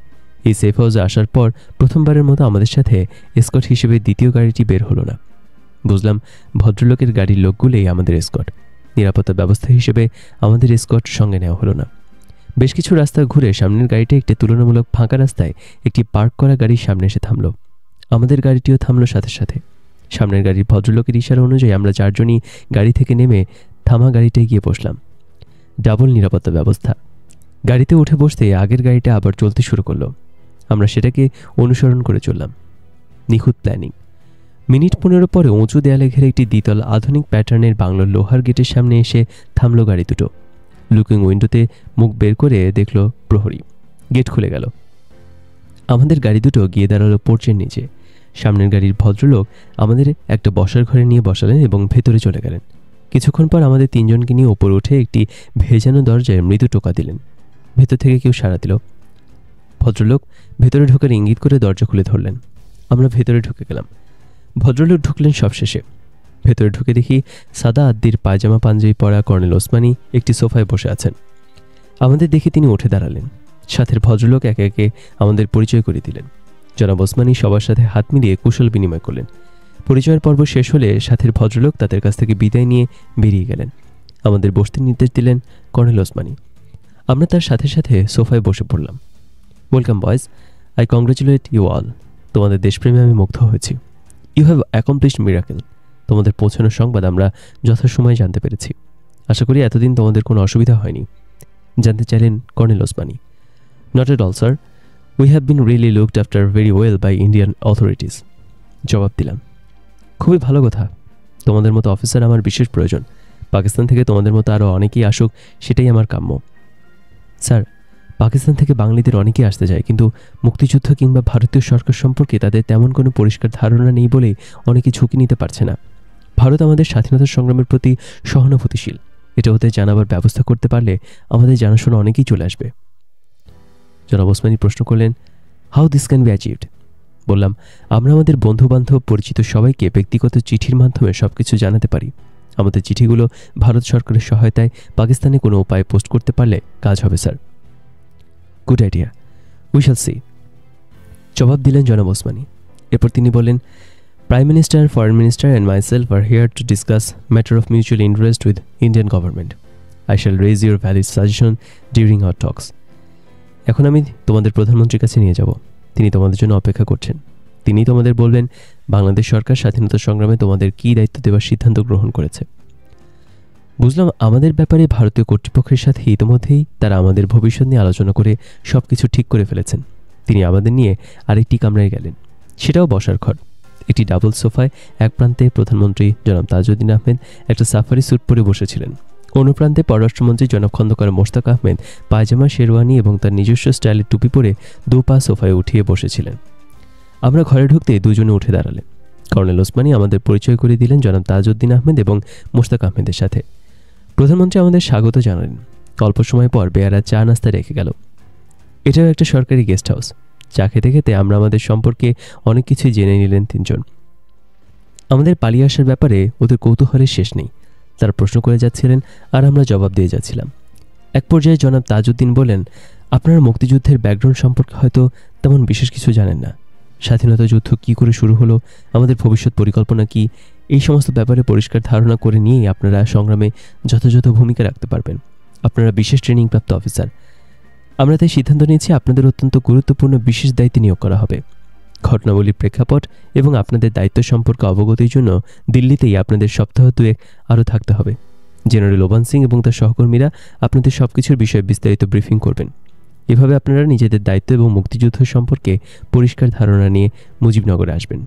এই সেফ হাউসে আসার পর প্রথমবারের মতো আমাদের সাথে এসকর্ট হিসেবে দ্বিতীয় গাড়িটি বের হলো না। বুঝলাম ভদ্রলোকের গাড়ির লোকগুলোই আমাদের এসকর্ট। নিরাপত্তা ব্যবস্থা হিসেবে আমাদের এসকর্ট সঙ্গে নেওয়া হলো না। বেশ কিছু রাস্তা ঘুরে সামনের গাড়িটা একটি তুলনামূলক ফাঁকা রাস্তায় একটি পার্ক করা গাড়ির সামনে এসে থামলো। আমাদের গাড়িটিও থামলো সাথে সাথে। সামনের গাড়ির ভদ্রলোকের ইশারা অনুযায়ী আমরা 4 জনই গাড়ি থেকে নেমে থামা গাড়িটায় গিয়ে বসলাম। ডাবল নিরাপত্তা ব্যবস্থা। গাড়িতে উঠে বসতেই আগের গাড়িটা আবার চলতে শুরু করলো। আমরা সেটাকে অনুসরণ করে চললাম। নিখুঁত প্ল্যানিং। মিনিট 15 পরে উঁচু দেয়ালে ঘেরে একটি দ্বিতল আধুনিক প্যাটার্নের বাংলোর লোহার গেটের সামনে এসে থামলো গাড়ি দুটো। লুকিং উইন্ডোতে মুখ বের করে দেখল প্রহরী। গেট খুলে গেল। আমাদের গাড়ি দুটো গিয়ে দাঁড়ালো পোর্চের নিচে। সামনের গাড়ির ভদ্রলোক আমাদের একটা বসার ঘরে নিয়ে বসালেন এবং ভেতরে চলে গেলেন। কিছুক্ষণ পর আমাদের 3 জনকে নিয়ে ওপরে উঠে একটি ভেজানো দরজায় মৃদু টোকা দিলেন। ভেতর থেকে কেউ সাড়া দিল। ভদ্রলোক ভেতরে ঢোকার ইঙ্গিত করে দরজা খুলে ধরলেন। আমরা ভেতরে ঢুকে গেলাম। ভদ্রলোক ঢুকলেন সবশেষে। ভেতরে ঢুকে দেখি সাদা আদ্দির পায়জামা পাঞ্জাবি পরা কর্নেল ওসমানী একটি সোফায় বসে আছেন। আমাদের দেখে তিনি উঠে দাঁড়ালেন। সাথের ভদ্রলোক একে একে আমাদের পরিচয় করিয়ে দিলেন। জনাব ওসমানী সবার সাথে হাত মিলিয়ে কুশল বিনিময় করলেন। পরিচয়ের পর্ব শেষ হলে সাথের ভদ্রলোক তাদের কাছ থেকে বিদায় নিয়ে বেরিয়ে গেলেন। আমাদের বসতে নির্দেশ দিলেন কর্নেল ওসমানী। আমরা তার সাথে সাথে সোফায় বসে পড়লাম। Welcome boys, I congratulate you all. তোমাদের দেশপ্রেমে আমি মুগ্ধ হয়েছি। You have accomplished miracle. তোমাদের পৌঁছানোর সংবাদ আমরা যথাসময়ে জানতে পেরেছি। আশা করি এতদিন তোমাদের কোনো অসুবিধা হয়নি। জানতে চাইলেন colonel Osmani. Not at all sir, we have been really looked after very well by Indian authorities. জবাব দিলাম, খুবই ভালো কথা। তোমাদের মতো অফিসার আমার বিশেষ প্রয়োজন। পাকিস্তান থেকে তোমাদের মতো আরও অনেকেই আসুক, সেটাই আমার কাম্য। স্যার, পাকিস্তান থেকে বাঙালিদের অনেকেই আসতে যায়, কিন্তু মুক্তিযুদ্ধ কিংবা ভারতীয় সরকার সম্পর্কে তাদের তেমন কোনো পরিষ্কার ধারণা নেই বলেই অনেকে ঝুঁকি নিতে পারছে না। ভারত আমাদের স্বাধীনতা সংগ্রামের প্রতি সহানুভূতিশীল। এটা ওদের জানাবার ব্যবস্থা করতে পারলে আমাদের জানাশোনা অনেকেই চলে আসবে। জনাব ওসমানী প্রশ্ন করলেন, how this can be achieved? বললাম, আমরা আমাদের বন্ধুবান্ধব পরিচিত সবাইকে ব্যক্তিগত চিঠির মাধ্যমে সবকিছু জানাতে পারি। আমাদের চিঠিগুলো ভারত সরকারের সহায়তায় পাকিস্তানে কোনো উপায়ে পোস্ট করতে পারলে কাজ হবে sir. Good idea, we shall see. জবাব দিলেন জনাব ওসমানী। এরপর তিনি বললেন, prime minister, foreign minister and myself are here to discuss matter of mutual interest with Indian government. I shall raise your valid suggestion during our talks. এখন আমি তোমাদের প্রধানমন্ত্রীর কাছে নিয়ে যাব। তিনি তোমাদের জন্য অপেক্ষা করছেন। তিনি তোমাদের বলবেন বাংলাদেশ সরকার স্বাধীনতা সংগ্রামে তোমাদের কী দায়িত্ব দেওয়ার সিদ্ধান্ত গ্রহণ করেছে। বুঝলাম আমাদের ব্যাপারে ভারতীয় কর্তৃপক্ষের সাথে ইতিমধ্যেই তারা আমাদের ভবিষ্যৎ নিয়ে আলোচনা করে সব কিছু ঠিক করে ফেলেছেন। তিনি আমাদের নিয়ে আরেকটি কামরায় গেলেন। সেটাও বসার ঘর। একটি ডাবল সোফায় এক প্রান্তে প্রধানমন্ত্রী জনাব তাজউদ্দিন আহমেদ একটা সাফারি স্যুট পরে বসেছিলেন। অন্য প্রান্তে পররাষ্ট্রমন্ত্রী জনাব খন্দকার মোশতাক আহমেদ পায়জামা, শেরওয়ানি এবং তার নিজস্ব স্টাইলের টুপি পরে 2 পা সোফায় উঠিয়ে বসেছিলেন। আমরা ঘরে ঢুকতে 2 জনে উঠে দাঁড়ালেন। কর্নেল ওসমানী আমাদের পরিচয় করে দিলেন জনাব তাজউদ্দিন আহমেদ এবং মোশতাক আহমেদের সাথে। প্রধানমন্ত্রী আমাদের স্বাগত জানালেন। অল্প সময় পর বেয়ারা চা নাস্তা রেখে গেল। এটাও একটা সরকারি গেস্ট হাউস। চা খেতে খেতে আমরা আমাদের সম্পর্কে অনেক কিছুই জেনে নিলেন 3 জন। আমাদের পালিয়ে আসার ব্যাপারে ওদের কৌতূহলের শেষ নেই। তারা প্রশ্ন করে যাচ্ছিলেন আর আমরা জবাব দিয়ে যাচ্ছিলাম। এক পর্যায়ে জনাব তাজউদ্দিন বলেন, আপনারা মুক্তিযুদ্ধের ব্যাকগ্রাউন্ড সম্পর্কে হয়তো তেমন বিশেষ কিছু জানেন না। স্বাধীনতা যুদ্ধ কী করে শুরু হলো, আমাদের ভবিষ্যৎ পরিকল্পনা কী, এই সমস্ত ব্যাপারে পরিষ্কার ধারণা করে নিয়েই আপনারা সংগ্রামে যথাযথ ভূমিকা রাখতে পারবেন। আপনারা বিশেষ ট্রেনিংপ্রাপ্ত অফিসার। আমরা তাই সিদ্ধান্ত নিয়েছি আপনাদের অত্যন্ত গুরুত্বপূর্ণ বিশেষ দায়িত্বে নিয়োগ করা হবে। ঘটনাবলীর প্রেক্ষাপট এবং আপনাদের দায়িত্ব সম্পর্কে অবগতির জন্য দিল্লিতেই আপনাদের সপ্তাহ 2 আরও থাকতে হবে। জেনারেল ওবান সিং এবং তার সহকর্মীরা আপনাদের সব কিছুর বিষয়ে বিস্তারিত ব্রিফিং করবেন। এভাবে আপনারা নিজেদের দায়িত্ব এবং মুক্তিযুদ্ধ সম্পর্কে পরিষ্কার ধারণা নিয়ে মুজিবনগরে আসবেন।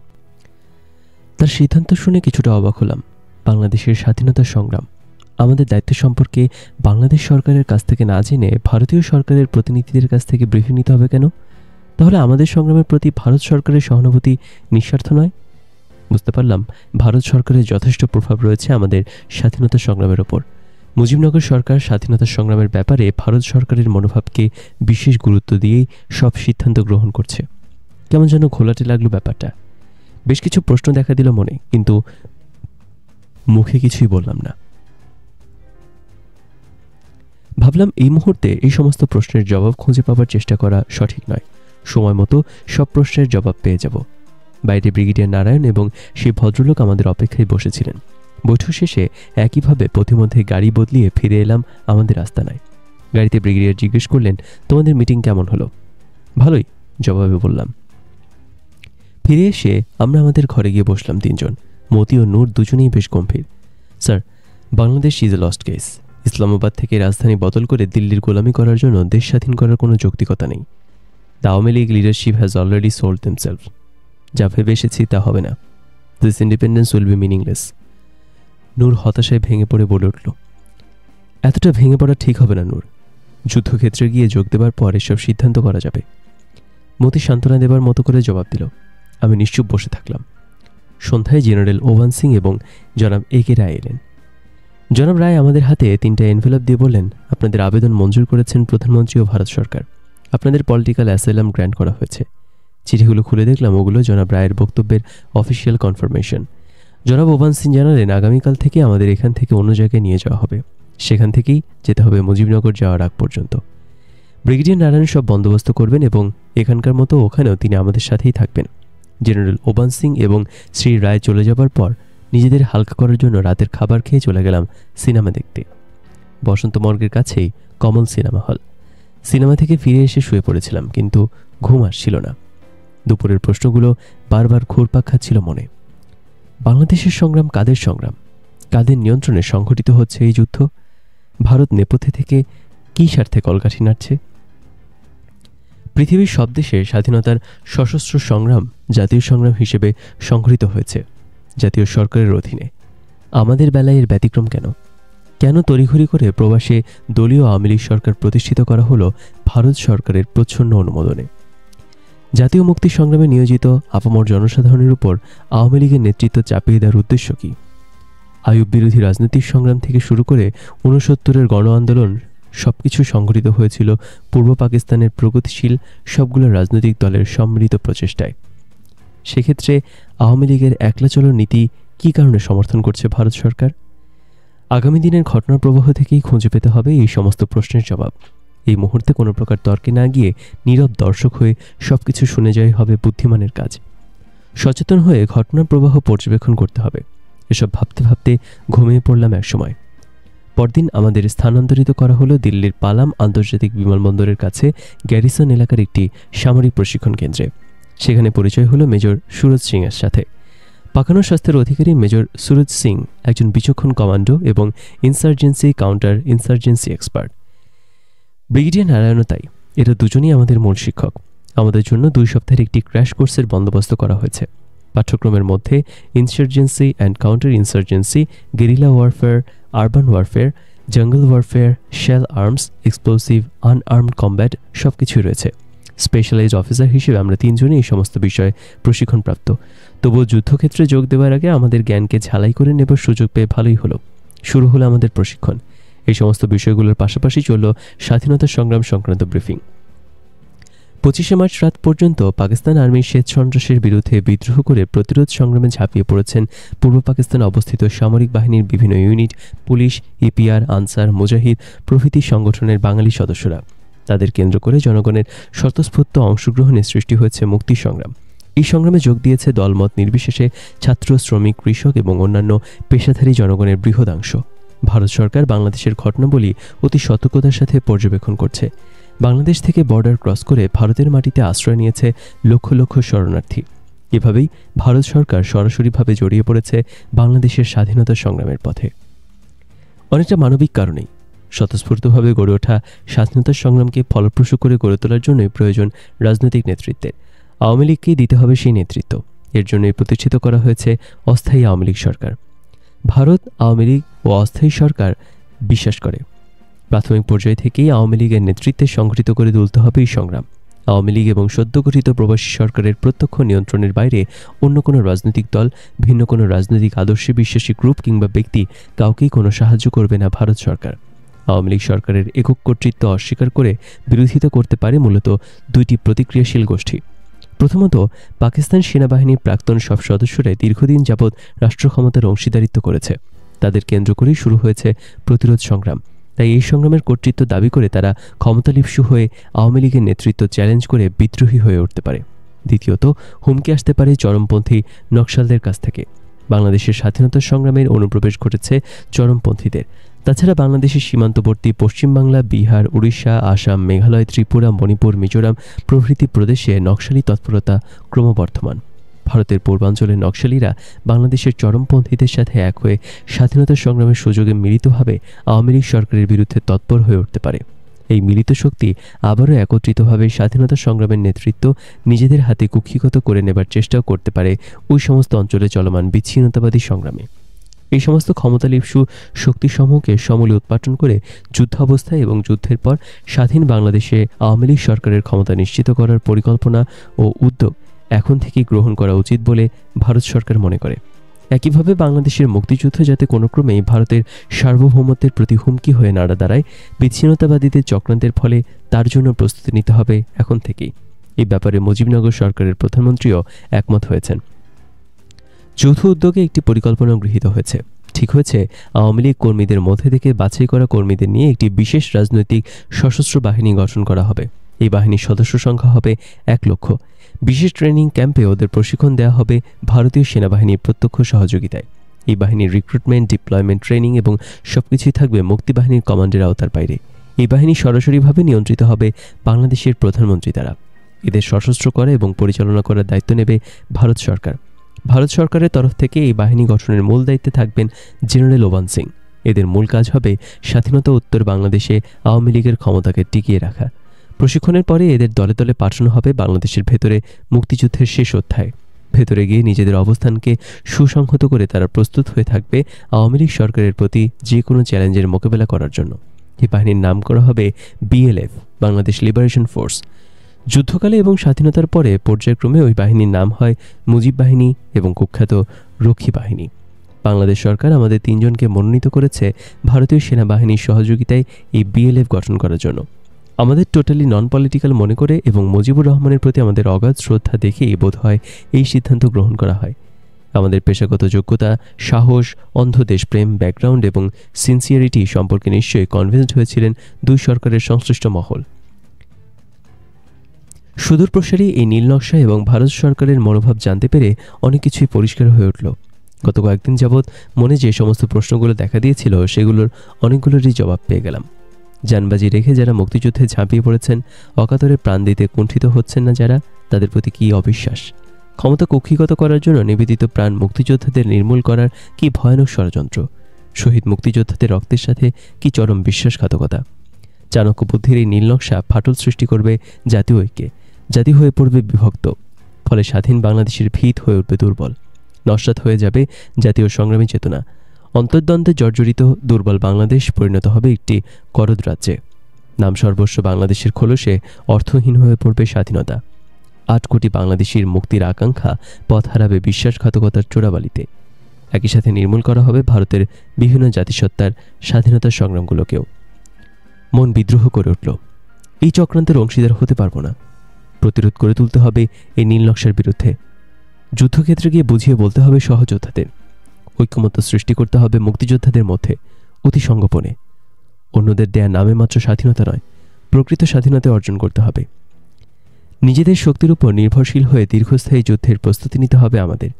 তার সিদ্ধান্ত শুনে কিছুটা অবাক হলাম। বাংলাদেশের স্বাধীনতা সংগ্রাম, আমাদের দায়িত্ব সম্পর্কে বাংলাদেশ সরকারের কাছ থেকে না জেনে ভারতীয় সরকারের প্রতিনিধিদের কাছ থেকে ব্রিফিং নিতে হবে কেন? তাহলে আমাদের সংগ্রামের প্রতি ভারত সরকারের সহানুভূতি নিঃস্বার্থ নয়? বুঝতে পারলাম ভারত সরকারের যথেষ্ট প্রভাব রয়েছে আমাদের স্বাধীনতা সংগ্রামের ওপর। মুজিবনগর সরকার স্বাধীনতা সংগ্রামের ব্যাপারে ভারত সরকারের মনোভাবকে বিশেষ গুরুত্ব দিয়েই সব সিদ্ধান্ত গ্রহণ করছে। কেমন যেন ঘোলাটে লাগলো ব্যাপারটা। বেশ কিছু প্রশ্ন দেখা দিল মনে, কিন্তু মুখে কিছুই বললাম না। ভাবলাম এই মুহূর্তে এই সমস্ত প্রশ্নের জবাব খুঁজে পাবার চেষ্টা করা সঠিক নয়। সময় মতো সব প্রশ্নের জবাব পেয়ে যাব। বাইরে ব্রিগেডিয়ার নারায়ণ এবং সেই ভদ্রলোক আমাদের অপেক্ষায় বসেছিলেন। বৈঠক শেষে একইভাবে পথিমধ্যে গাড়ি বদলিয়ে ফিরে এলাম আমাদের আস্তানায়। গাড়িতে ব্রিগেডিয়ার জিজ্ঞেস করলেন, তোমাদের মিটিং কেমন হলো? ভালোই, জবাবে বললাম। ফিরে এসে আমরা আমাদের ঘরে গিয়ে বসলাম। তিনজন, মতি ও নূর দুজনেই বেশ গম্ভীর। Sir, Bangladesh is a lost case. Islamabad থেকে রাজধানী বদল করে দিল্লির গোলামি করার জন্য দেশ স্বাধীন করার কোনো যৌক্তিকতা নেই। The Awami League leadership has already sold themself. যা ভেবে এসেছি তা হবে না। This independence will be meaningless. Noor হতাশায় ভেঙে পড়ে বলে উঠল, এতটা ভেঙে পড়া ঠিক হবে না নূর। যুদ্ধক্ষেত্রে গিয়ে যোগ দেবার পর এসব সিদ্ধান্ত করা যাবে। মতি সান্ত্বনা দেবার মতো করে জবাব দিল। আমি নিশ্চুপ বসে থাকলাম। সন্ধ্যায় জেনারেল ওভান সিং এবং জনাব এ কে রায় এলেন। জনাব রায় আমাদের হাতে 3টা এনভেলপ দিয়ে বললেন, আপনাদের আবেদন মঞ্জুর করেছেন প্রধানমন্ত্রী ও ভারত সরকার। আপনাদের পলিটিক্যাল অ্যাসাইলাম গ্র্যান্ট করা হয়েছে। চিঠিগুলো খুলে দেখলাম ওগুলো জনাব রায়ের বক্তব্যের অফিসিয়াল কনফার্মেশন। জনাব ওভান সিং জানালেন, আগামীকাল থেকে আমাদের এখান থেকে অন্য জায়গায় নিয়ে যাওয়া হবে। সেখান থেকেই যেতে হবে মুজিবনগর যাওয়ার আগ পর্যন্ত। ব্রিগেডিয়ার নারায়ণ সব বন্দোবস্ত করবেন এবং এখানকার মতো ওখানেও তিনি আমাদের সাথেই থাকবেন। জেনারেল ওভান সিং এবং শ্রী রায় চলে যাবার পর নিজেদের হালকা করার জন্য রাতের খাবার খেয়ে চলে গেলাম সিনেমা দেখতে। বসন্ত মর্গের কাছেই কমল সিনেমা হল। সিনেমা থেকে ফিরে এসে শুয়ে পড়েছিলাম, কিন্তু ঘুম আসছিল না। দুপুরের প্রশ্নগুলো বারবার ঘুরপাক খাচ্ছিল মনে। বাংলাদেশের সংগ্রাম কাদের সংগ্রাম? কাদের নিয়ন্ত্রণে সংঘটিত হচ্ছে এই যুদ্ধ? ভারত নেপথ্যে থেকে কী স্বার্থে কলকাঠি নাড়ছে? পৃথিবীর সব দেশের স্বাধীনতার সশস্ত্র সংগ্রাম জাতীয় সংগ্রাম হিসেবে সংঘটিত হয়েছে জাতীয় সরকারের অধীনে। আমাদের বেলায় এর ব্যতিক্রম কেন? কেন তড়িঘড়ি করে প্রবাসে দলীয় আওয়ামী লীগ সরকার প্রতিষ্ঠিত করা হলো ভারত সরকারের প্রচ্ছন্ন অনুমোদনে? জাতীয় মুক্তি সংগ্রামে নিয়োজিত আপামর জনসাধারণের উপর আওয়ামী লীগের নেতৃত্ব চাপিয়ে দেওয়ার উদ্দেশ্য কী? আইয়ুব বিরোধী রাজনৈতিক সংগ্রাম থেকে শুরু করে 69-এর গণ আন্দোলন সবকিছু সংঘটিত হয়েছিল পূর্ব পাকিস্তানের প্রগতিশীল সবগুলো রাজনৈতিক দলের সম্মিলিত প্রচেষ্টায়। সেক্ষেত্রে আওয়ামী লীগের একলা চলো নীতি কী কারণে সমর্থন করছে ভারত সরকার? আগামী দিনের ঘটনা প্রবাহ থেকেই খুঁজে পেতে হবে এই সমস্ত প্রশ্নের জবাব। এই মুহূর্তে কোনো প্রকার তর্কে না গিয়ে নীরব দর্শক হয়ে সবকিছু শুনে যাই হবে বুদ্ধিমানের কাজ। সচেতন হয়ে ঘটনা প্রবাহ পর্যবেক্ষণ করতে হবে। এসব ভাবতে ভাবতে ঘুমিয়ে পড়লাম একসময়। পরদিন আমাদের স্থানান্তরিত করা হলো দিল্লির পালাম আন্তর্জাতিক বিমানবন্দরের কাছে গ্যারিসন এলাকার একটি সামরিক প্রশিক্ষণ কেন্দ্রে। সেখানে পরিচয় হলো মেজর সুরজ সিং এর সাথে। পাকানো স্বাস্থ্যের অধিকারী মেজর সুরজ সিং একজন বিচক্ষণ কমান্ডো এবং insurgency counter insurgency expert. Brigadier নারায়ণও তাই। এরা দুজনেই আমাদের মূল শিক্ষক। আমাদের জন্য 2 সপ্তাহের একটি ক্র্যাশ কোর্সের বন্দোবস্ত করা হয়েছে। পাঠ্যক্রমের মধ্যে insurgency and counter insurgency, guerrilla warfare, urban warfare, jungle warfare, shell arms, explosive, unarmed combat সবকিছুই রয়েছে। স্পেশালাইজড অফিসার হিসেবে আমরা 3 জনই এই সমস্ত বিষয়ে প্রশিক্ষণপ্রাপ্ত। তবুও যুদ্ধক্ষেত্রে যোগ দেওয়ার আগে আমাদের জ্ঞানকে ঝালাই করে নেবার সুযোগ পেয়ে ভালোই হলো। শুরু হলো আমাদের প্রশিক্ষণ। এই সমস্ত বিষয়গুলোর পাশাপাশি চলল স্বাধীনতা সংগ্রাম সংক্রান্ত ব্রিফিং। 25শে মার্চ রাত পর্যন্ত পাকিস্তান আর্মির শ্বেত সন্ত্রাসের বিরুদ্ধে বিদ্রোহ করে প্রতিরোধ সংগ্রামে ঝাঁপিয়ে পড়েছেন পূর্ব পাকিস্তানে অবস্থিত সামরিক বাহিনীর বিভিন্ন ইউনিট, পুলিশ, ইপিআর, আনসার, মুজাহিদ প্রভৃতি সংগঠনের বাঙালি সদস্যরা। তাদের কেন্দ্র করে জনগণের স্বতঃস্ফূর্ত অংশগ্রহণে সৃষ্টি হয়েছে মুক্তি সংগ্রাম। এই সংগ্রামে যোগ দিয়েছে দলমত নির্বিশেষে ছাত্র, শ্রমিক, কৃষক এবং অন্যান্য পেশাধারী জনগণের বৃহদাংশ। ভারত সরকার বাংলাদেশের ঘটনাবলী অতি সতর্কতার সাথে পর্যবেক্ষণ করছে। বাংলাদেশ থেকে বর্ডার ক্রস করে ভারতের মাটিতে আশ্রয় নিয়েছে লক্ষ লক্ষ শরণার্থী। এভাবেই ভারত সরকার সরাসরিভাবে জড়িয়ে পড়েছে বাংলাদেশের স্বাধীনতা সংগ্রামের পথে। অনেকটা মানবিক কারণেই স্বতঃস্ফূর্তভাবে গড়ে ওঠা স্বাধীনতার সংগ্রামকে ফলপ্রসূ করে গড়ে তোলার জন্যই প্রয়োজন রাজনৈতিক নেতৃত্বের। আওয়ামী লীগকেই দিতে হবে সেই নেতৃত্ব। এর জন্যই প্রতিষ্ঠিত করা হয়েছে অস্থায়ী আওয়ামী লীগ সরকার। ভারত আওয়ামী লীগ ও অস্থায়ী সরকার বিশ্বাস করে প্রাথমিক পর্যায় থেকেই আওয়ামী লীগের নেতৃত্বে সংগঠিত করে তুলতে হবে এই সংগ্রাম। আওয়ামী লীগ এবং সদ্য গঠিত প্রবাসী সরকারের প্রত্যক্ষ নিয়ন্ত্রণের বাইরে অন্য কোনো রাজনৈতিক দল, ভিন্ন কোনো রাজনৈতিক আদর্শে বিশ্বাসী গ্রুপ কিংবা ব্যক্তি কাউকেই কোনো সাহায্য করবে না ভারত সরকার। আওয়ামী লীগ সরকারের একক কর্তৃত্ব অস্বীকার করে বিরোধিতা করতে পারে মূলত দুইটি প্রতিক্রিয়াশীল গোষ্ঠী। প্রথমত, পাকিস্তান সেনাবাহিনীর প্রাক্তন সব সদস্যরাই দীর্ঘদিন যাবৎ রাষ্ট্র ক্ষমতার অংশীদারিত্ব করেছে। তাদের কেন্দ্র করেই শুরু হয়েছে প্রতিরোধ সংগ্রাম। তাই এই সংগ্রামের কর্তৃত্ব দাবি করে তারা ক্ষমতালিপ্সু হয়ে আওয়ামী লীগের নেতৃত্ব চ্যালেঞ্জ করে বিদ্রোহী হয়ে উঠতে পারে। দ্বিতীয়ত, হুমকি আসতে পারে চরমপন্থী নকশালদের কাছ থেকে। বাংলাদেশের স্বাধীনতা সংগ্রামের অনুপ্রবেশ ঘটেছে চরমপন্থীদের। তাছাড়া বাংলাদেশের সীমান্তবর্তী পশ্চিমবাংলা, বিহার, উড়িষ্যা, আসাম, মেঘালয়, ত্রিপুরা, মণিপুর, মিজোরাম প্রভৃতি প্রদেশে নকশালি তৎপরতা ক্রমবর্ধমান। ভারতের পূর্বাঞ্চলের নকশালীরা বাংলাদেশের চরমপন্থীদের সাথে এক হয়ে স্বাধীনতা সংগ্রামের সুযোগে মিলিতভাবে আওয়ামী লীগ সরকারের বিরুদ্ধে তৎপর হয়ে উঠতে পারে। এই মিলিত শক্তি আবারও একত্রিতভাবে স্বাধীনতা সংগ্রামের নেতৃত্ব নিজেদের হাতে কুক্ষিগত করে নেবার চেষ্টাও করতে পারে ওই সমস্ত অঞ্চলে চলমান বিচ্ছিন্নতাবাদী সংগ্রামে। এই সমস্ত ক্ষমতালিপ্সু শক্তিসমূহকে সমূলে উৎপাটন করে যুদ্ধাবস্থায় এবং যুদ্ধের পর স্বাধীন বাংলাদেশে আওয়ামী লীগ সরকারের ক্ষমতা নিশ্চিত করার পরিকল্পনা ও উদ্যোগ এখন থেকেই গ্রহণ করা উচিত বলে ভারত সরকার মনে করে। একইভাবে বাংলাদেশের মুক্তিযুদ্ধ যাতে কোনো ক্রমেই ভারতের সার্বভৌমত্বের প্রতি হুমকি হয়ে না দাঁড়ায়, বিচ্ছিন্নতাবাদীদের চক্রান্তের ফলে তার জন্য প্রস্তুতি নিতে হবে এখন থেকেই। এই ব্যাপারে মুজিবনগর সরকারের প্রধানমন্ত্রীও একমত হয়েছেন। যৌথ উদ্যোগে একটি পরিকল্পনা গৃহীত হয়েছে। ঠিক হয়েছে, আওয়ামী লীগ কর্মীদের মধ্যে থেকে বাছাই করা কর্মীদের নিয়ে একটি বিশেষ রাজনৈতিক সশস্ত্র বাহিনী গঠন করা হবে। এই বাহিনীর সদস্য সংখ্যা হবে 1 লক্ষ। বিশেষ ট্রেনিং ক্যাম্পে ওদের প্রশিক্ষণ দেওয়া হবে ভারতীয় সেনাবাহিনীর প্রত্যক্ষ সহযোগিতায়। এই বাহিনীর রিক্রুটমেন্ট, ডিপ্লয়মেন্ট, ট্রেনিং এবং সবকিছুই থাকবে মুক্তিবাহিনীর কমান্ডের আওতার বাইরে। এই বাহিনী সরাসরিভাবে নিয়ন্ত্রিত হবে বাংলাদেশের প্রধানমন্ত্রী দ্বারা। এদের সশস্ত্র করা এবং পরিচালনা করার দায়িত্ব নেবে ভারত সরকার। ভারত সরকারের তরফ থেকে এই বাহিনী গঠনের মূল দায়িত্বে থাকবেন জেনারেল ওবান সিং। এদের মূল কাজ হবে স্বাধীনতা উত্তর বাংলাদেশে আওয়ামী লীগের ক্ষমতাকে টিকিয়ে রাখা। প্রশিক্ষণের পরে এদের দলে দলে পাঠানো হবে বাংলাদেশের ভেতরে মুক্তিযুদ্ধের শেষ অধ্যায়। ভেতরে গিয়ে নিজেদের অবস্থানকে সুসংহত করে তারা প্রস্তুত হয়ে থাকবে আওয়ামী লীগ সরকারের প্রতি যে কোনো চ্যালেঞ্জের মোকাবেলা করার জন্য। এই বাহিনীর নাম করা হবে BLF, বাংলাদেশ লিবারেশন ফোর্স। যুদ্ধকালে এবং স্বাধীনতার পরে পর্যায়ক্রমে ওই বাহিনীর নাম হয় মুজিব বাহিনী এবং কুখ্যাত রক্ষী বাহিনী। বাংলাদেশ সরকার আমাদের 3 জনকে মনোনীত করেছে ভারতীয় সেনাবাহিনীর সহযোগিতায় এই BLF গঠন করার জন্য। আমাদের টোটালি নন পলিটিক্যাল মনে করে এবং মুজিবুর রহমানের প্রতি আমাদের অগাধ শ্রদ্ধা দেখেই বোধ হয় এই সিদ্ধান্ত গ্রহণ করা হয়। আমাদের পেশাগত যোগ্যতা, সাহস, অন্ধ দেশপ্রেম, ব্যাকগ্রাউন্ড এবং সিনসিয়ারিটি সম্পর্কে নিশ্চয়ই কনভিন্সড হয়েছিলেন দুই সরকারের সংশ্লিষ্ট মহল। সুদূরপ্রসারী এই নীল নকশা এবং ভারত সরকারের মনোভাব জানতে পেরে অনেক কিছুই পরিষ্কার হয়ে উঠল। গত কয়েকদিন যাবৎ মনে যে সমস্ত প্রশ্নগুলো দেখা দিয়েছিল সেগুলোর অনেকগুলোরই জবাব পেয়ে গেলাম। জানবাজি রেখে যারা মুক্তিযুদ্ধে ঝাঁপিয়ে পড়েছেন, অকাতরে প্রাণ দিতে কুণ্ঠিত হচ্ছেন না যারা, তাদের প্রতি কী অবিশ্বাস! ক্ষমতা কক্ষিগত করার জন্য নিবেদিত প্রাণ মুক্তিযোদ্ধাদের নির্মূল করার কি ভয়ানক ষড়যন্ত্র! শহীদ মুক্তিযোদ্ধাদের রক্তের সাথে কি চরম বিশ্বাসঘাতকতা! চাণক্য বুদ্ধির এই নীল নকশা ফাটল সৃষ্টি করবে জাতীয় ঐক্যে। জাতি হয়ে পড়বে বিভক্ত। ফলে স্বাধীন বাংলাদেশের ভিত হয়ে উঠবে দুর্বল। নস্যাৎ হয়ে যাবে জাতীয় সংগ্রামী চেতনা। অন্তর্দ্বন্দ্বে জর্জরিত দুর্বল বাংলাদেশ পরিণত হবে একটি করদ রাজ্যে। নাম সর্বস্ব বাংলাদেশের খোলসে অর্থহীন হয়ে পড়বে স্বাধীনতা। 8 কোটি বাংলাদেশির মুক্তির আকাঙ্ক্ষা পথ হারাবে বিশ্বাসঘাতকতার চোরাবালিতে। একই সাথে নির্মূল করা হবে ভারতের বিভিন্ন জাতিসত্তার স্বাধীনতার সংগ্রামগুলোকেও। মন বিদ্রোহ করে উঠল। এই চক্রান্তের অংশীদার হতে পারবো না। প্রতিরোধ করে তুলতে হবে এই নীল নকশার বিরুদ্ধে। যুদ্ধক্ষেত্রে গিয়ে বুঝিয়ে বলতে হবে সহযোদ্ধাদের। ঐক্যমত্য সৃষ্টি করতে হবে মুক্তিযোদ্ধাদের মধ্যে অতি সংগোপনে। অন্যদের দেয়া নামে মাত্র স্বাধীনতা নয়, প্রকৃত স্বাধীনতা অর্জন করতে হবে। নিজেদের শক্তির উপর নির্ভরশীল হয়ে দীর্ঘস্থায়ী যুদ্ধের প্রস্তুতি নিতে হবে আমাদের।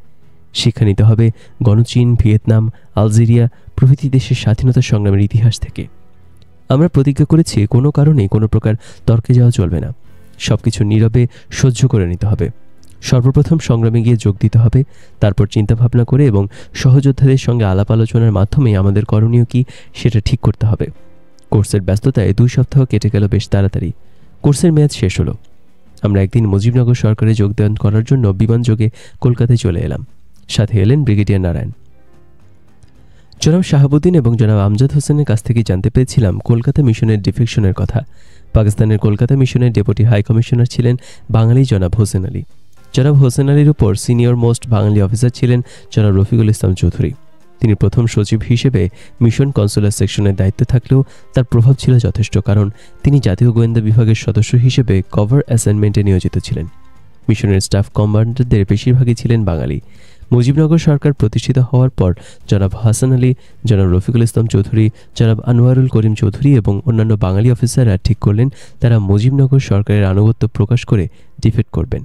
শিক্ষা নিতে হবে গণচীন, ভিয়েতনাম, আলজেরিয়া প্রভৃতি দেশের স্বাধীনতা সংগ্রামের ইতিহাস থেকে। আমরা প্রতিজ্ঞা করেছি কোনো কারণেই কোনো প্রকার তর্কে যাওয়া চলবে না। সবকিছু নীরবে সহ্য করে নিতে হবে। সর্বপ্রথম সংগ্রামে গিয়ে যোগ দিতে হবে, তারপর চিন্তাভাবনা করে এবং সহযোদ্ধাদের সঙ্গে আলাপ আলোচনার মাধ্যমে আমাদের করণীয় কি সেটা ঠিক করতে হবে। কোর্সের ব্যস্ততায় 2 সপ্তাহ কেটে গেল বেশ তাড়াতাড়ি। কোর্সের মেয়াদ শেষ হলো। আমরা একদিন মুজিবনগর সরকারে যোগদান করার জন্য বিমানযোগে কলকাতায় চলে এলাম। সাথে এলেন ব্রিগেডিয়ার নারায়ণ। জনাব শাহাবুদ্দিন এবং জনাব আমজাদ হোসেনের কাছ থেকে জানতে পেরেছিলাম কলকাতা মিশনের ডিফেকশনের কথা। পাকিস্তানের কলকাতা মিশনের ডেপুটি হাই কমিশনার ছিলেন বাঙালি জনাব হোসেন আলী। জনাব হোসেন আলীর উপর সিনিয়র মোস্ট বাঙালি অফিসার ছিলেন জনাব রফিকুল ইসলাম চৌধুরী। তিনি প্রথম সচিব হিসেবে মিশন কনসুলার সেকশনের দায়িত্বে থাকলেও তার প্রভাব ছিল যথেষ্ট, কারণ তিনি জাতীয় গোয়েন্দা বিভাগের সদস্য হিসেবে কভার অ্যাসাইনমেন্টে নিয়োজিত ছিলেন। মিশনের স্টাফ কমান্ডারদের বেশিরভাগই ছিলেন বাঙালি। মুজিবনগর সরকার প্রতিষ্ঠিত হওয়ার পর জনাব হাসান আলী, জনাব রফিকুল ইসলাম চৌধুরী, জনাব আনোয়ারুল করিম চৌধুরী এবং অন্যান্য বাঙালি অফিসাররা ঠিক করলেন তারা মুজিবনগর সরকারের আনুগত্য প্রকাশ করে ডিফেক্ট করবেন।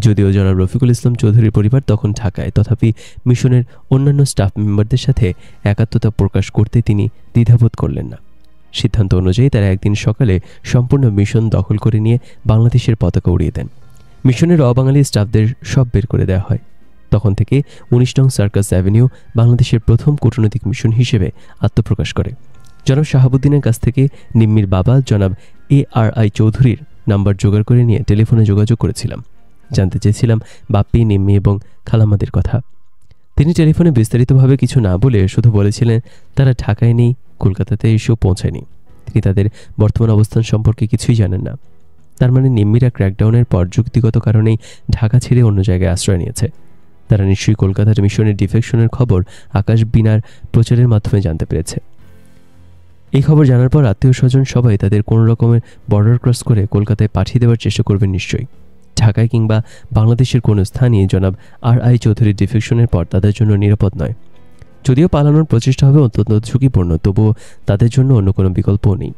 যদিও জনাব রফিকুল ইসলাম চৌধুরীর পরিবার তখন ঢাকায়, তথাপি মিশনের অন্যান্য স্টাফ মেম্বারদের সাথে একাত্মতা প্রকাশ করতে তিনি দ্বিধাবোধ করলেন না। সিদ্ধান্ত অনুযায়ী তারা একদিন সকালে সম্পূর্ণ মিশন দখল করে নিয়ে বাংলাদেশের পতাকা উড়িয়ে দেন। মিশনের অবাঙালি স্টাফদের সব বের করে দেওয়া হয়। তখন থেকে 19 নং সার্কাস অ্যাভিনিউ বাংলাদেশের প্রথম কূটনৈতিক মিশন হিসেবে আত্মপ্রকাশ করে। জনাব শাহাবুদ্দিনের কাছ থেকে নিম্মির বাবা জনাব ARI চৌধুরীর নাম্বার জোগাড় করে নিয়ে টেলিফোনে যোগাযোগ করেছিলাম। জানতে চেয়েছিলাম বাপ্পি, নিম্মি এবং খালাম্মাদের কথা। তিনি টেলিফোনে বিস্তারিতভাবে কিছু না বলে শুধু বলেছিলেন তারা ঢাকায় নেই, কলকাতাতে এসেও পৌঁছায়নি। তিনি তাদের বর্তমান অবস্থান সম্পর্কে কিছুই জানেন না। তার মানে নিম্মিরা ক্র্যাকডাউনের পর যুক্তিগত কারণেই ঢাকা ছেড়ে অন্য জায়গায় আশ্রয় নিয়েছে। তারা নিশ্চয়ই কলকাতার মিশনের ডিফেকশনের খবর আকাশ বিনার প্রচারের মাধ্যমে জানতে পেরেছে। এই খবর জানার পর আত্মীয় স্বজন সবাই তাদের কোনো রকমের বর্ডার ক্রস করে কলকাতায় পাঠিয়ে দেওয়ার চেষ্টা করবেন নিশ্চয়ই। ঢাকায় কিংবা বাংলাদেশের কোনো স্থানই জনাব RI চৌধুরীর ডিফেকশনের পর তাদের জন্য নিরাপদ নয়। যদিও পালানোর প্রচেষ্টা হবে অত্যন্ত ঝুঁকিপূর্ণ, তবুও তাদের জন্য অন্য কোনো বিকল্পও নেই।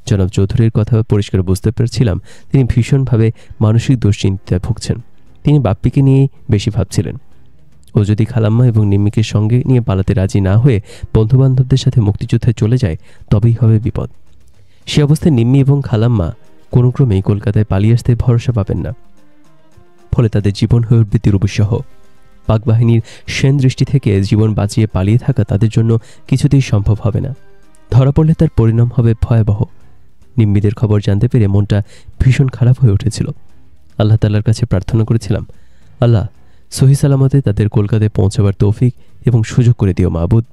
জনাব চৌধুরীর কথা পরিষ্কার বুঝতে পেরেছিলাম তিনি ভীষণভাবে মানসিক দুশ্চিন্তায় ভুগছেন। তিনি বাপ্পিকে নিয়েই বেশি ভাবছিলেন। ও যদি খালাম্মা এবং নিম্মিকে সঙ্গে নিয়ে পালাতে রাজি না হয়ে বন্ধুবান্ধবদের সাথে মুক্তিযুদ্ধে চলে যায় তবেই হবে বিপদ। সে অবস্থায় নিম্মি এবং খালাম্মা কোনো ক্রমেই কলকাতায় পালিয়ে আসতে ভরসা পাবেন না। ফলে তাদের জীবন হয়ে উঠবে তিরুবিসহ। পাক বাহিনীর সেন দৃষ্টি থেকে জীবন বাঁচিয়ে পালিয়ে থাকা তাদের জন্য কিছুতেই সম্ভব হবে না। ধরা পড়লে তার পরিণাম হবে ভয়াবহ। নিম্মিদের খবর জানতে পেরে মনটা ভীষণ খারাপ হয়ে উঠেছিল। আল্লাহ তাআলার কাছে প্রার্থনা করেছিলাম, আল্লাহ সহি সালামতে তাদের কলকাতায় পৌঁছাবার তৌফিক এবং সুযোগ করে দিও মাবুদ।